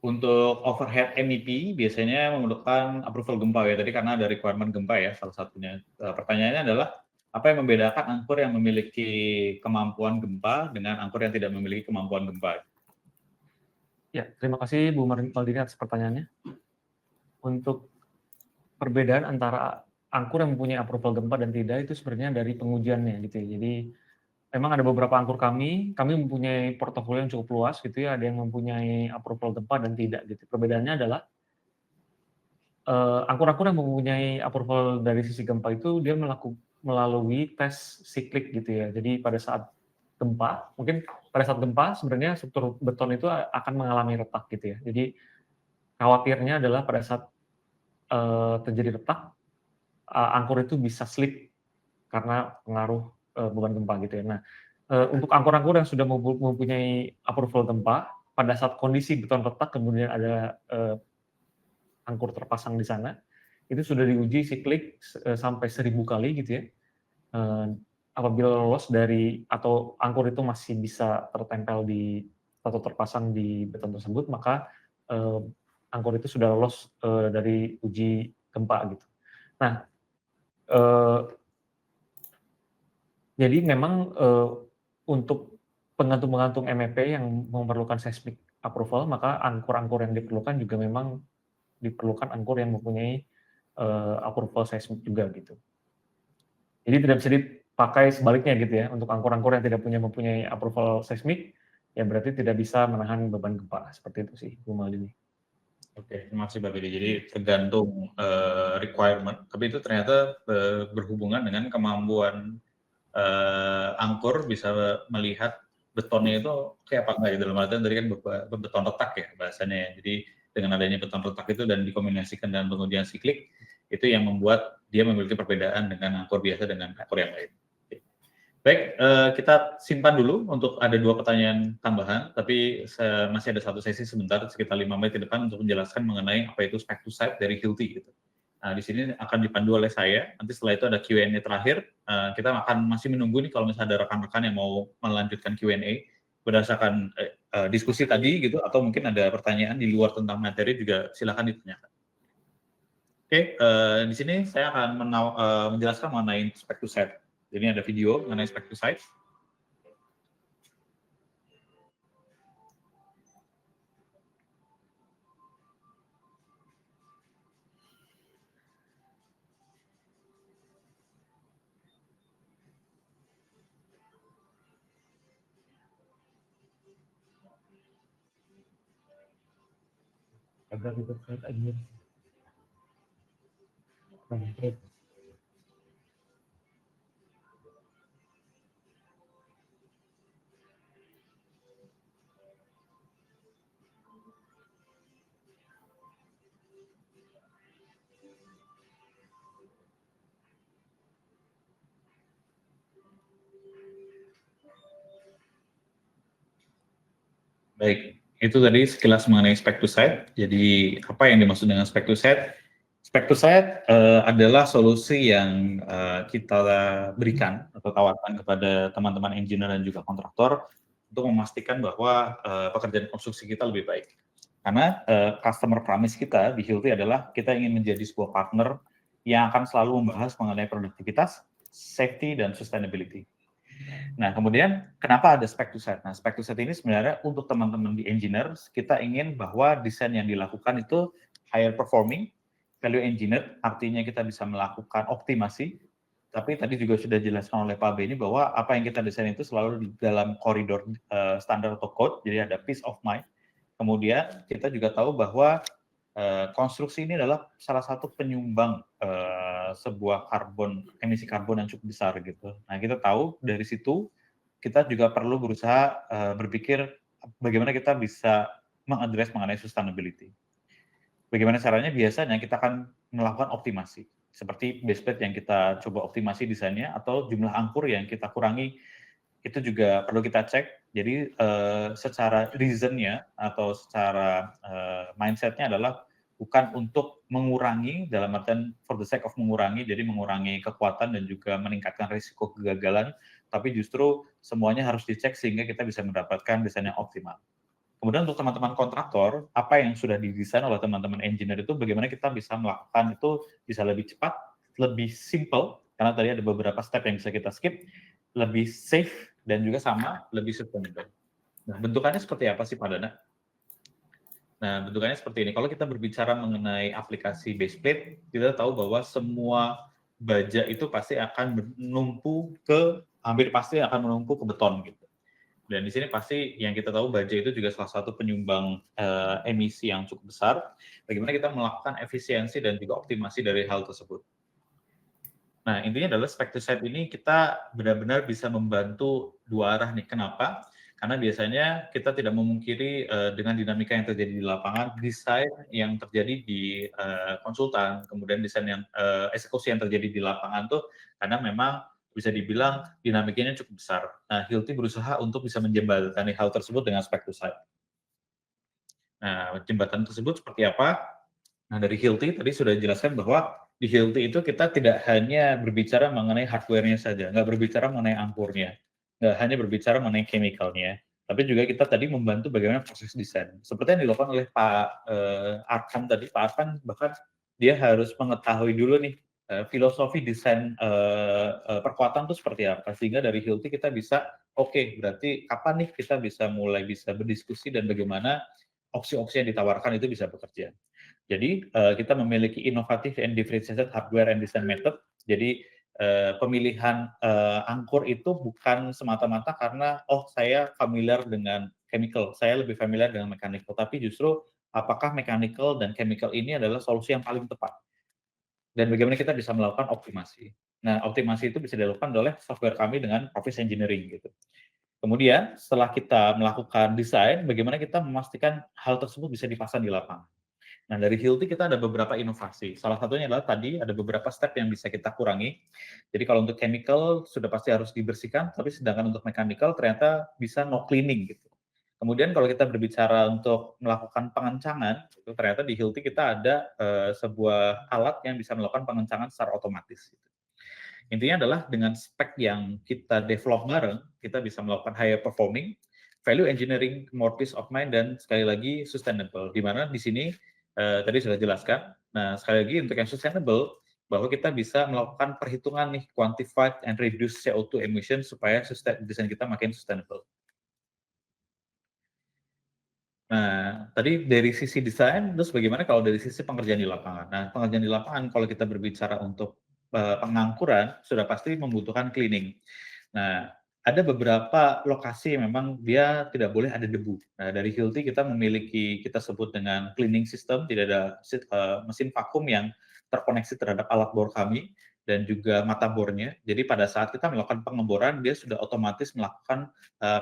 Untuk overhead MEP biasanya memerlukan approval gempa ya, tadi karena ada requirement gempa ya salah satunya. Pertanyaannya adalah, apa yang membedakan angkur yang memiliki kemampuan gempa dengan angkur yang tidak memiliki kemampuan gempa? Ya, terima kasih Bu Maldini atas pertanyaannya. Untuk perbedaan antara angkur yang mempunyai approval gempa dan tidak itu sebenarnya dari pengujiannya gitu ya. Jadi memang ada beberapa angkur kami mempunyai portofolio yang cukup luas gitu ya, ada yang mempunyai approval gempa dan tidak gitu. Perbedaannya adalah angkur-angkur yang mempunyai approval dari sisi gempa itu dia melalui tes siklik gitu ya. Jadi pada saat gempa, mungkin pada saat gempa sebenarnya struktur beton itu akan mengalami retak gitu ya. Jadi khawatirnya adalah pada saat terjadi retak, angkur itu bisa slip karena pengaruh beban gempa gitu ya. Nah, untuk angkur-angkur yang sudah mempunyai approval gempa, pada saat kondisi beton retak kemudian ada angkur terpasang di sana, itu sudah diuji siklik sampai 1000 kali gitu ya. Apabila lolos dari atau angkur itu masih bisa tertempel di atau terpasang di beton tersebut, maka angkur itu sudah lolos dari uji gempa gitu. Nah, jadi memang untuk penggantung-penggantung MEP yang memerlukan seismic approval, maka angkur-angkur yang diperlukan juga memang diperlukan angkur yang mempunyai approval seismic juga gitu. Jadi tidak bisa dipakai sebaliknya gitu ya, untuk angkur-angkur yang tidak mempunyai approval seismic, ya berarti tidak bisa menahan beban gempa. Seperti itu sih, Bu Maldini. Oke, terima kasih Pak Bedi. Jadi tergantung requirement, tapi itu ternyata berhubungan dengan kemampuan angkur bisa melihat betonnya itu kayak apa enggak ya, dalam artian tadi kan beton retak ya bahasanya. Jadi dengan adanya beton retak itu dan dikombinasikan dengan pengujian siklik, itu yang membuat dia memiliki perbedaan dengan angkur biasa dengan angkur yang lain. Baik, kita simpan dulu untuk ada 2 pertanyaan tambahan, tapi masih ada 1 sesi sebentar, sekitar 5 menit ke depan untuk menjelaskan mengenai apa itu spec to site dari Hilti gitu. Nah, di sini akan dipandu oleh saya, nanti setelah itu ada Q&A terakhir, kita akan masih menunggu nih kalau misalnya ada rekan-rekan yang mau melanjutkan Q&A berdasarkan diskusi tadi gitu, atau mungkin ada pertanyaan di luar tentang materi juga silakan ditanyakan. Oke, di sini saya akan menjelaskan mengenai spec to site. Jadi ada video mengenai spec to site. Agar dipercaya aja. Baik, itu tadi sekilas mengenai spec to site. Jadi apa yang dimaksud dengan spec to site? Spec to site adalah solusi yang kita berikan atau tawarkan kepada teman-teman engineer dan juga kontraktor untuk memastikan bahwa pekerjaan konstruksi kita lebih baik. Karena customer promise kita di Hilti adalah kita ingin menjadi sebuah partner yang akan selalu membahas mengenai produktivitas, safety, dan sustainability. Nah, kemudian kenapa ada spec to set? Nah, spec to set ini sebenarnya untuk teman-teman di engineers, kita ingin bahwa desain yang dilakukan itu higher performing, value engineer, artinya kita bisa melakukan optimasi, tapi tadi juga sudah dijelaskan oleh Pak Beni bahwa apa yang kita desain itu selalu di dalam koridor standar atau code, jadi ada peace of mind. Kemudian kita juga tahu bahwa konstruksi ini adalah salah satu penyumbang sebuah emisi karbon yang cukup besar gitu. Nah, kita tahu dari situ kita juga perlu berusaha berpikir bagaimana kita bisa mengadres mengenai sustainability. Bagaimana caranya? Biasanya kita akan melakukan optimasi, seperti base plate yang kita coba optimasi desainnya, atau jumlah angkur yang kita kurangi, itu juga perlu kita cek. Jadi secara reason-nya atau secara mindset-nya adalah bukan untuk mengurangi, dalam artian for the sake of mengurangi, jadi mengurangi kekuatan dan juga meningkatkan risiko kegagalan, tapi justru semuanya harus dicek sehingga kita bisa mendapatkan desain yang optimal. Kemudian untuk teman-teman kontraktor, apa yang sudah didesain oleh teman-teman engineer itu bagaimana kita bisa melakukan itu bisa lebih cepat, lebih simple, karena tadi ada beberapa step yang bisa kita skip, lebih safe, dan juga sama, lebih sustainable. Nah, bentukannya seperti apa sih Pak Dana? Nah, bentukannya seperti ini. Kalau kita berbicara mengenai aplikasi baseplate, kita tahu bahwa semua baja itu pasti akan hampir pasti akan menumpu ke beton gitu. Dan di sini pasti yang kita tahu baja itu juga salah satu penyumbang emisi yang cukup besar. Bagaimana kita melakukan efisiensi dan juga optimasi dari hal tersebut. Nah, intinya adalah spec to set ini kita benar-benar bisa membantu dua arah nih. Kenapa? Karena biasanya kita tidak memungkiri dengan dinamika yang terjadi di lapangan, desain yang terjadi di konsultan, kemudian desain yang eksekusi yang terjadi di lapangan tuh karena memang bisa dibilang dinamikanya cukup besar. Nah, Hilti berusaha untuk bisa menjembatani hal tersebut dengan spec to set. Nah, jembatan tersebut seperti apa? Nah, dari Hilti tadi sudah dijelaskan bahwa di Hilti itu kita tidak hanya berbicara mengenai hardware-nya saja, nggak berbicara mengenai angkurnya, nggak hanya berbicara mengenai chemical-nya, tapi juga kita tadi membantu bagaimana proses desain. Seperti yang dilakukan oleh Pak Arkan tadi, Pak Arkan bahkan dia harus mengetahui dulu nih filosofi desain perkuatan itu seperti apa, sehingga dari Hilti kita bisa, oke, berarti kapan nih kita bisa mulai bisa berdiskusi dan bagaimana opsi-opsi yang ditawarkan itu bisa bekerja. Jadi kita memiliki inovatif and differentiated hardware and design method. Jadi pemilihan angkur itu bukan semata-mata karena saya familiar dengan chemical, saya lebih familiar dengan mechanical, tapi justru apakah mechanical dan chemical ini adalah solusi yang paling tepat. Dan bagaimana kita bisa melakukan optimasi. Nah, optimasi itu bisa dilakukan oleh software kami dengan Office Engineering gitu. Kemudian setelah kita melakukan desain, bagaimana kita memastikan hal tersebut bisa dipasang di lapangan. Nah, dari Hilti kita ada beberapa inovasi. Salah satunya adalah tadi ada beberapa step yang bisa kita kurangi. Jadi kalau untuk chemical sudah pasti harus dibersihkan, tapi sedangkan untuk mechanical ternyata bisa no cleaning gitu. Kemudian kalau kita berbicara untuk melakukan pengencangan, itu ternyata di Hilti kita ada sebuah alat yang bisa melakukan pengencangan secara otomatis. Gitu. Intinya adalah dengan spek yang kita develop bareng, kita bisa melakukan higher performing, value engineering, more peace of mind, dan sekali lagi sustainable. Di mana di sini tadi sudah jelaskan. Nah, sekali lagi untuk yang sustainable, bahwa kita bisa melakukan perhitungan nih, quantified and reduce CO2 emission supaya desain kita makin sustainable. Nah, tadi dari sisi desain, terus bagaimana kalau dari sisi pengerjaan di lapangan? Nah, pengerjaan di lapangan kalau kita berbicara untuk pengangkuran, sudah pasti membutuhkan cleaning. Nah, ada beberapa lokasi yang memang dia tidak boleh ada debu. Nah, dari Hilti kita memiliki, kita sebut dengan cleaning system, tidak ada mesin vakum yang terkoneksi terhadap alat bor kami, dan juga mata bornya. Jadi pada saat kita melakukan pengeboran, dia sudah otomatis melakukan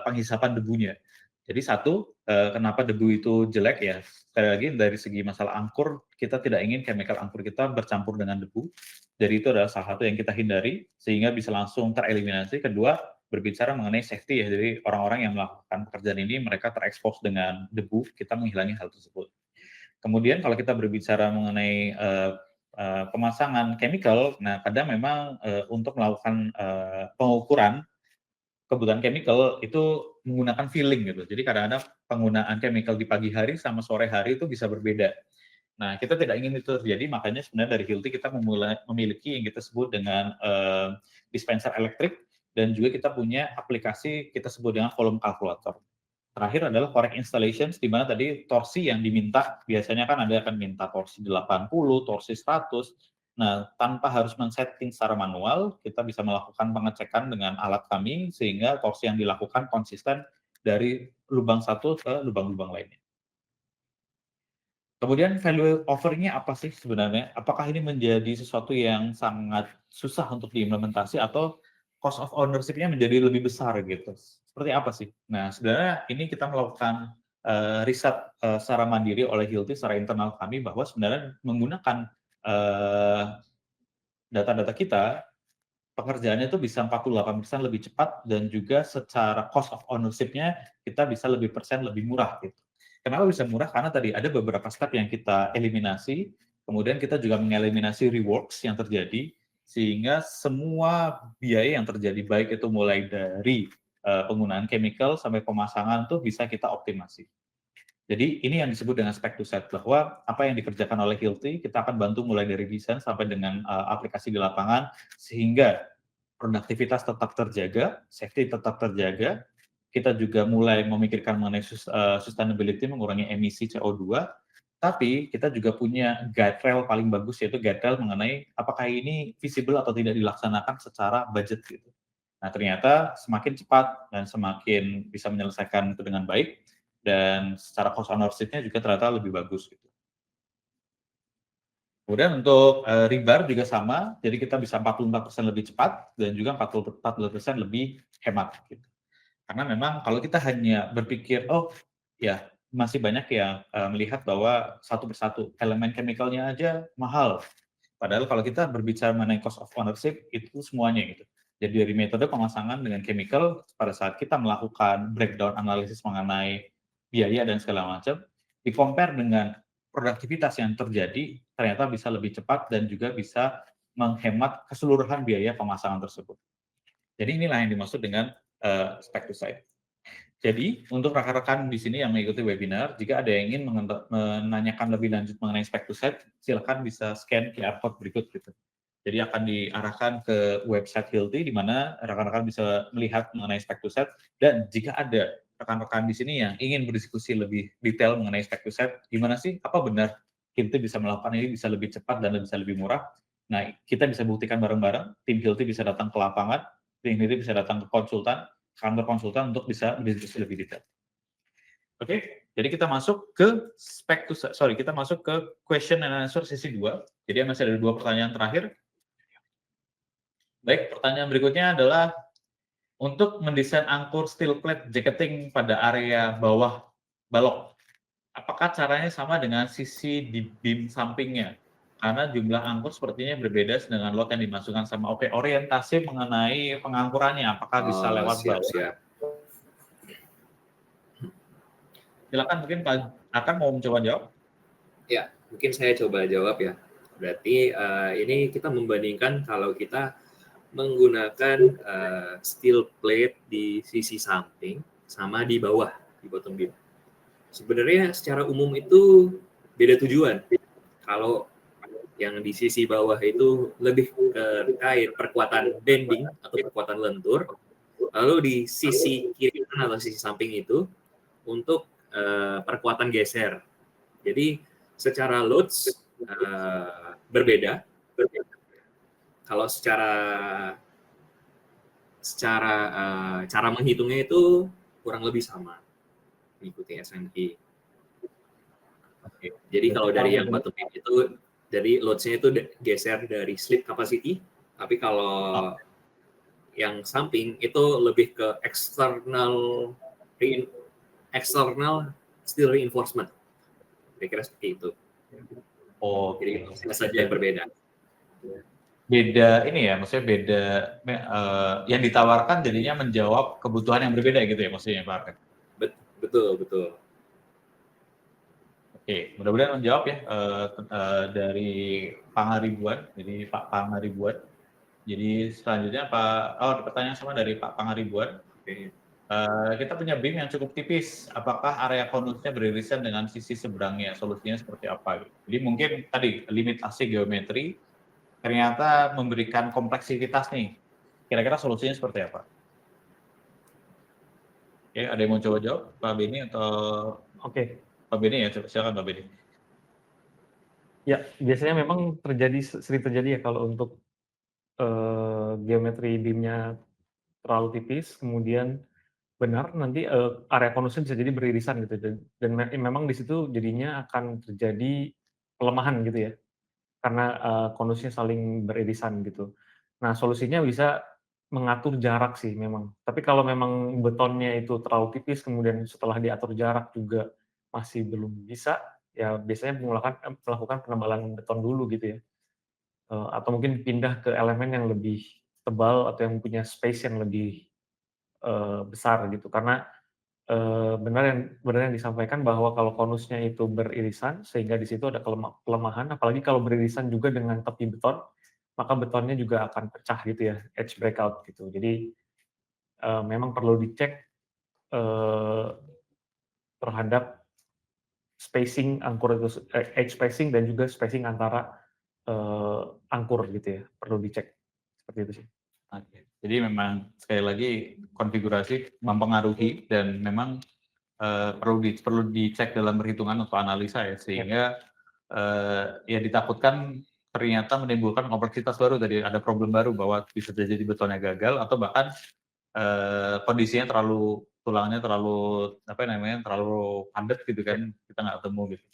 penghisapan debunya. Jadi satu, kenapa debu itu jelek ya, sekali lagi dari segi masalah angkur, kita tidak ingin chemical angkur kita bercampur dengan debu. Jadi itu adalah salah satu yang kita hindari, sehingga bisa langsung tereliminasi. Kedua, berbicara mengenai safety ya, jadi orang-orang yang melakukan pekerjaan ini, mereka terekspos dengan debu, kita menghilangi hal tersebut. Kemudian kalau kita berbicara mengenai pemasangan chemical, nah kadang memang untuk melakukan pengukuran kebutuhan chemical itu menggunakan feeling gitu. Jadi kadang-kadang penggunaan chemical di pagi hari sama sore hari itu bisa berbeda. Nah, kita tidak ingin itu terjadi, makanya sebenarnya dari Hilti kita memiliki yang kita sebut dengan dispenser elektrik, dan juga kita punya aplikasi kita sebut dengan volume calculator. Terakhir adalah correct installations, di mana tadi torsi yang diminta, biasanya kan ada akan minta torsi 80, torsi 100. Nah, tanpa harus men-setting secara manual, kita bisa melakukan pengecekan dengan alat kami, sehingga torsi yang dilakukan konsisten dari lubang satu ke lubang-lubang lainnya. Kemudian value over-nya apa sih sebenarnya? Apakah ini menjadi sesuatu yang sangat susah untuk diimplementasi atau cost of ownership-nya menjadi lebih besar gitu? Seperti apa sih? Nah, sebenarnya ini kita melakukan riset secara mandiri oleh Hilti secara internal kami bahwa sebenarnya menggunakan data-data kita, pekerjaannya itu bisa 48% lebih cepat, dan juga secara cost of ownership-nya kita bisa lebih murah gitu. Kenapa bisa murah? Karena tadi ada beberapa step yang kita eliminasi, kemudian kita juga mengeliminasi reworks yang terjadi, sehingga semua biaya yang terjadi, baik itu mulai dari penggunaan chemical sampai pemasangan tuh bisa kita optimasi. Jadi ini yang disebut dengan spec to set, bahwa apa yang dikerjakan oleh Hilti, kita akan bantu mulai dari desain sampai dengan aplikasi di lapangan, sehingga produktivitas tetap terjaga, safety tetap terjaga. Kita juga mulai memikirkan mengenai sustainability, mengurangi emisi CO2, tapi kita juga punya guide rail paling bagus, yaitu guide rail mengenai apakah ini visible atau tidak dilaksanakan secara budget gitu. Nah, ternyata semakin cepat dan semakin bisa menyelesaikan itu dengan baik, dan secara cost ownership-nya juga ternyata lebih bagus gitu. Kemudian untuk rebar juga sama, jadi kita bisa 44% lebih cepat dan juga 44% lebih hemat gitu. Karena memang kalau kita hanya berpikir, oh ya masih banyak yang melihat bahwa satu persatu elemen chemical-nya aja mahal. Padahal kalau kita berbicara mengenai cost of ownership, itu semuanya gitu. Jadi dari metode pemasangan dengan chemical, pada saat kita melakukan breakdown analisis mengenai biaya dan segala macam, di-compare dengan produktivitas yang terjadi, ternyata bisa lebih cepat dan juga bisa menghemat keseluruhan biaya pemasangan tersebut. Jadi inilah yang dimaksud dengan spec to site. Jadi untuk rekan-rekan di sini yang mengikuti webinar, jika ada yang ingin menanyakan lebih lanjut mengenai spec to site, silakan bisa scan QR code berikut gitu. Jadi akan diarahkan ke website Hilti, di mana rekan-rekan bisa melihat mengenai spec to site, dan jika ada rekan-rekan di sini yang ingin berdiskusi lebih detail mengenai spec to site, gimana sih, apa benar Hilti bisa melakukan ini bisa lebih cepat dan bisa lebih murah? Nah, kita bisa buktikan bareng-bareng, tim Hilti bisa datang ke lapangan, tim Hilti bisa datang ke kantor konsultan untuk bisa berdiskusi lebih detail. Oke, jadi kita masuk ke kita masuk ke question and answer sesi 2. Jadi masih ada 2 pertanyaan terakhir. Baik, pertanyaan berikutnya adalah untuk mendesain angkur steel plate jacketing pada area bawah balok, apakah caranya sama dengan sisi di beam sampingnya? Karena jumlah angkur sepertinya berbeda dengan lot yang dimasukkan sama. Oke, orientasi mengenai pengangkurannya, apakah bisa lewat bawah? Siap. Silakan, mungkin Pak Akan mau mencoba jawab? Ya, mungkin saya coba jawab ya. Berarti ini kita membandingkan kalau kita menggunakan steel plate di sisi samping sama di bawah, di bottom beam. Sebenarnya secara umum itu beda tujuan. Kalau yang di sisi bawah itu lebih terkait perkuatan bending atau perkuatan lentur, lalu di sisi kiri kanan atau sisi samping itu untuk perkuatan geser. Jadi secara loads berbeda. Kalau secara cara menghitungnya itu kurang lebih sama, mengikuti SNI. Oke. Jadi kalau dari yang bottom beam itu, dari loads-nya itu geser dari slip capacity, tapi kalau yang samping itu lebih ke external steel reinforcement. Kira-kira seperti itu. Oh, jadi saja yang berbeda. Beda ini ya, maksudnya beda yang ditawarkan jadinya menjawab kebutuhan yang berbeda gitu ya maksudnya Pak Arkan? Betul. Oke, mudah-mudahan menjawab ya dari Pangaribuan. Jadi Pak Pangaribuan. Jadi selanjutnya pertanyaan sama dari Pak Pangaribuan. Oke. Kita punya beam yang cukup tipis. Apakah area konusnya beririsan dengan sisi seberangnya? Solusinya seperti apa? Jadi mungkin tadi limitasi geometri ternyata memberikan kompleksitas nih. Kira-kira solusinya seperti apa? Oke, ada yang mau coba jawab, Pak Beni atau Oke. Pak Beni ya? Silakan Pak Beni. Ya, biasanya memang sering terjadi ya kalau untuk geometri beam-nya terlalu tipis, kemudian benar nanti area konusnya bisa jadi beririsan gitu, dan memang di situ jadinya akan terjadi pelemahan gitu ya, karena konusnya saling beririsan gitu. Nah, solusinya bisa mengatur jarak sih memang. Tapi kalau memang betonnya itu terlalu tipis, kemudian setelah diatur jarak juga masih belum bisa, ya biasanya melakukan penebalan beton dulu gitu ya. Atau mungkin pindah ke elemen yang lebih tebal atau yang punya space yang lebih besar gitu. Karena benar yang disampaikan bahwa kalau konusnya itu beririsan, sehingga di situ ada kelemahan, apalagi kalau beririsan juga dengan tepi beton, maka betonnya juga akan pecah gitu ya, edge breakout gitu. Jadi memang perlu dicek terhadap spacing angkur itu, edge spacing dan juga spacing antara angkur gitu ya, perlu dicek seperti itu sih. Oke. Jadi memang sekali lagi konfigurasi mempengaruhi dan memang perlu dicek dalam perhitungan atau analisa ya, sehingga ya ditakutkan ternyata menimbulkan kompleksitas baru, tadi ada problem baru bahwa bisa jadi betonnya gagal atau bahkan kondisinya tulangnya terlalu terlalu padat gitu kan, kita nggak ketemu gitu.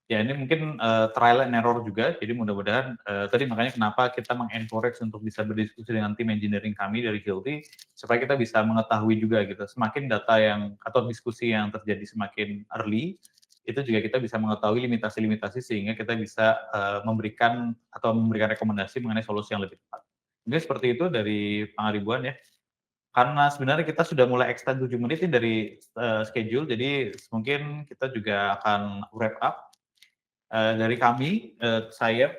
Ya ini mungkin trial and error juga, jadi mudah-mudahan tadi makanya kenapa kita mengencourage untuk bisa berdiskusi dengan tim engineering kami dari Hilti, supaya kita bisa mengetahui juga gitu, semakin data atau diskusi yang terjadi semakin early, itu juga kita bisa mengetahui limitasi-limitasi sehingga kita bisa memberikan rekomendasi mengenai solusi yang lebih tepat. Mungkin seperti itu dari Pangaribuan ya. Karena sebenarnya kita sudah mulai extend 7 menit ini dari schedule, jadi mungkin kita juga akan wrap up. Dari kami, saya,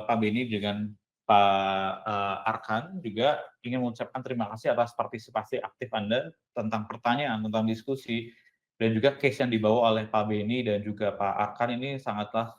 Pak Beni dengan Pak Arkan juga ingin mengucapkan terima kasih atas partisipasi aktif Anda tentang pertanyaan, tentang diskusi, dan juga case yang dibawa oleh Pak Beni dan juga Pak Arkan ini sangatlah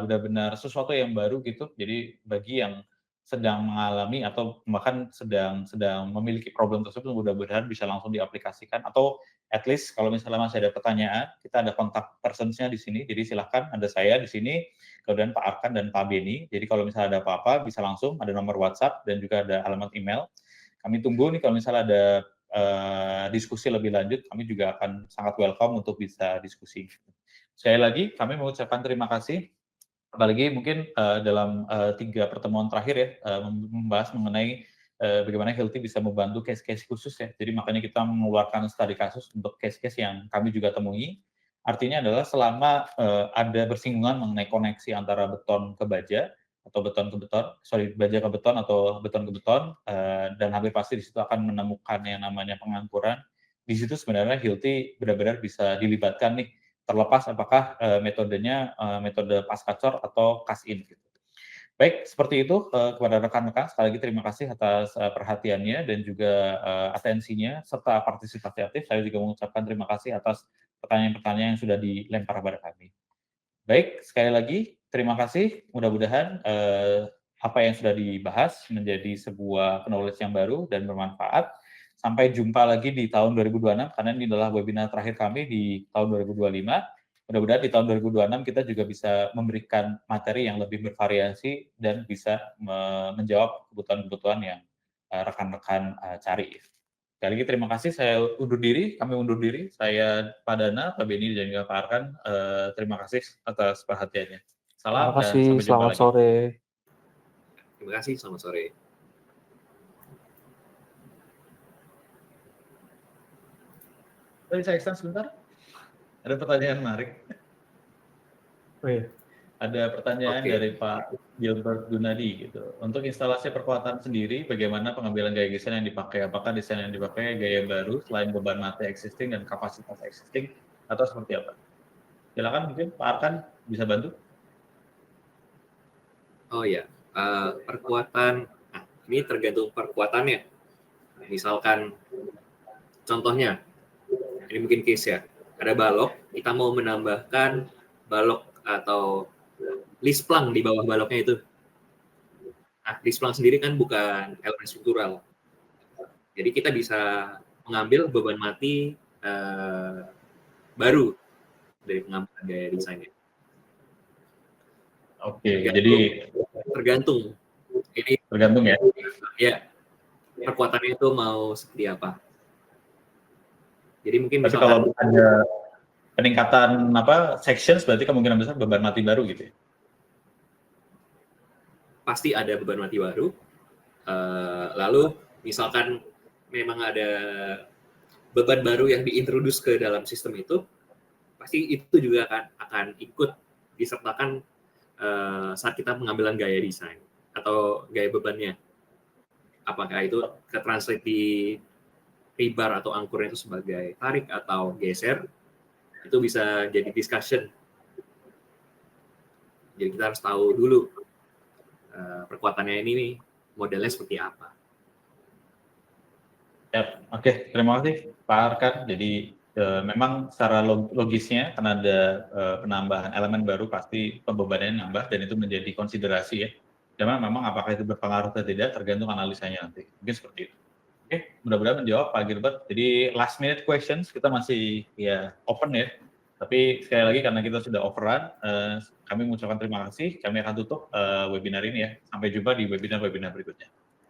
benar-benar sesuatu yang baru gitu. Jadi bagi yang sedang mengalami atau bahkan sedang memiliki problem tersebut, mudah-mudahan bisa langsung diaplikasikan, atau at least kalau misalnya masih ada pertanyaan, kita ada kontak persons-nya di sini. Jadi silahkan, ada saya di sini, kemudian Pak Arkan dan Pak Beni. Jadi kalau misalnya ada apa-apa, bisa langsung, ada nomor WhatsApp dan juga ada alamat email. Kami tunggu nih kalau misalnya ada diskusi lebih lanjut, kami juga akan sangat welcome untuk bisa diskusi. Sekali lagi, kami mengucapkan terima kasih. Apalagi mungkin dalam 3 pertemuan terakhir ya, membahas mengenai bagaimana Hilti bisa membantu case-case khusus ya. Jadi makanya kita mengeluarkan studi kasus untuk case-case yang kami juga temui. Artinya adalah selama ada bersinggungan mengenai koneksi antara beton ke baja atau beton ke beton, baja ke beton atau beton ke beton, dan hampir pasti di situ akan menemukan yang namanya pengangkuran. Di situ sebenarnya Hilti benar-benar bisa dilibatkan nih, terlepas apakah metodenya metode pascacor atau cast-in gitu. Baik, seperti itu kepada rekan-rekan, sekali lagi terima kasih atas perhatiannya dan juga atensinya serta partisipasi aktif. Saya juga mengucapkan terima kasih atas pertanyaan-pertanyaan yang sudah dilempar kepada kami. Baik, sekali lagi terima kasih. Mudah-mudahan apa yang sudah dibahas menjadi sebuah knowledge yang baru dan bermanfaat. Sampai jumpa lagi di tahun 2026, karena ini adalah webinar terakhir kami di tahun 2025. Mudah-mudahan di tahun 2026 kita juga bisa memberikan materi yang lebih bervariasi dan bisa menjawab kebutuhan-kebutuhan yang rekan-rekan cari. Sekali lagi terima kasih, kami undur diri, saya Pak Dana, Pak Beni, dan juga Pak Arkan, terima kasih atas perhatiannya. Salam Terima dan kasih, sampai jumpa selamat lagi. sore. Terima kasih, selamat sore. Tadi saya extend sebentar. Ada pertanyaan menarik. Oh iya. Ada pertanyaan dari Pak Gilbert Gunadi gitu. Untuk instalasi perkuatan sendiri, bagaimana pengambilan gaya desain yang dipakai? Apakah desain yang dipakai gaya baru selain beban mati existing dan kapasitas existing, atau seperti apa? Silakan mungkin Pak Arkan bisa bantu. Oh ya, perkuatan. Nah, ini tergantung perkuatannya. Misalkan Contohnya, ini mungkin case ya, ada balok, kita mau menambahkan balok atau list plank di bawah baloknya itu. Nah, list plank sendiri kan bukan elemen struktural. Jadi kita bisa mengambil beban mati baru dari pengambilan gaya desainnya. Oke, jadi tergantung. Ini tergantung ya. Ya, perkuatannya itu mau seperti apa. Jadi mungkin tapi kalau ada peningkatan sections berarti kemungkinan besar beban mati baru gitu ya. Pasti ada beban mati baru. Lalu misalkan memang ada beban baru yang diintroduce ke dalam sistem itu, pasti itu juga akan ikut disertakan saat kita pengambilan gaya desain atau gaya bebannya. Apakah itu ke-translate di rebar atau angkurnya itu sebagai tarik atau geser, itu bisa jadi discussion. Jadi kita harus tahu dulu perkuatannya ini nih, modelnya seperti apa. Ya, oke, terima kasih Pak Arkan. Jadi memang secara logisnya karena ada penambahan elemen baru pasti pembebanannya nambah dan itu menjadi konsiderasi ya. Cuma memang apakah itu berpengaruh atau tidak tergantung analisanya nanti. Mungkin seperti itu. Oke, mudah-mudahan menjawab Pak Gilbert. Jadi last minute questions kita masih ya open ya. Tapi sekali lagi karena kita sudah overrun, kami mengucapkan terima kasih. Kami akan tutup webinar ini ya. Sampai jumpa di webinar-webinar berikutnya.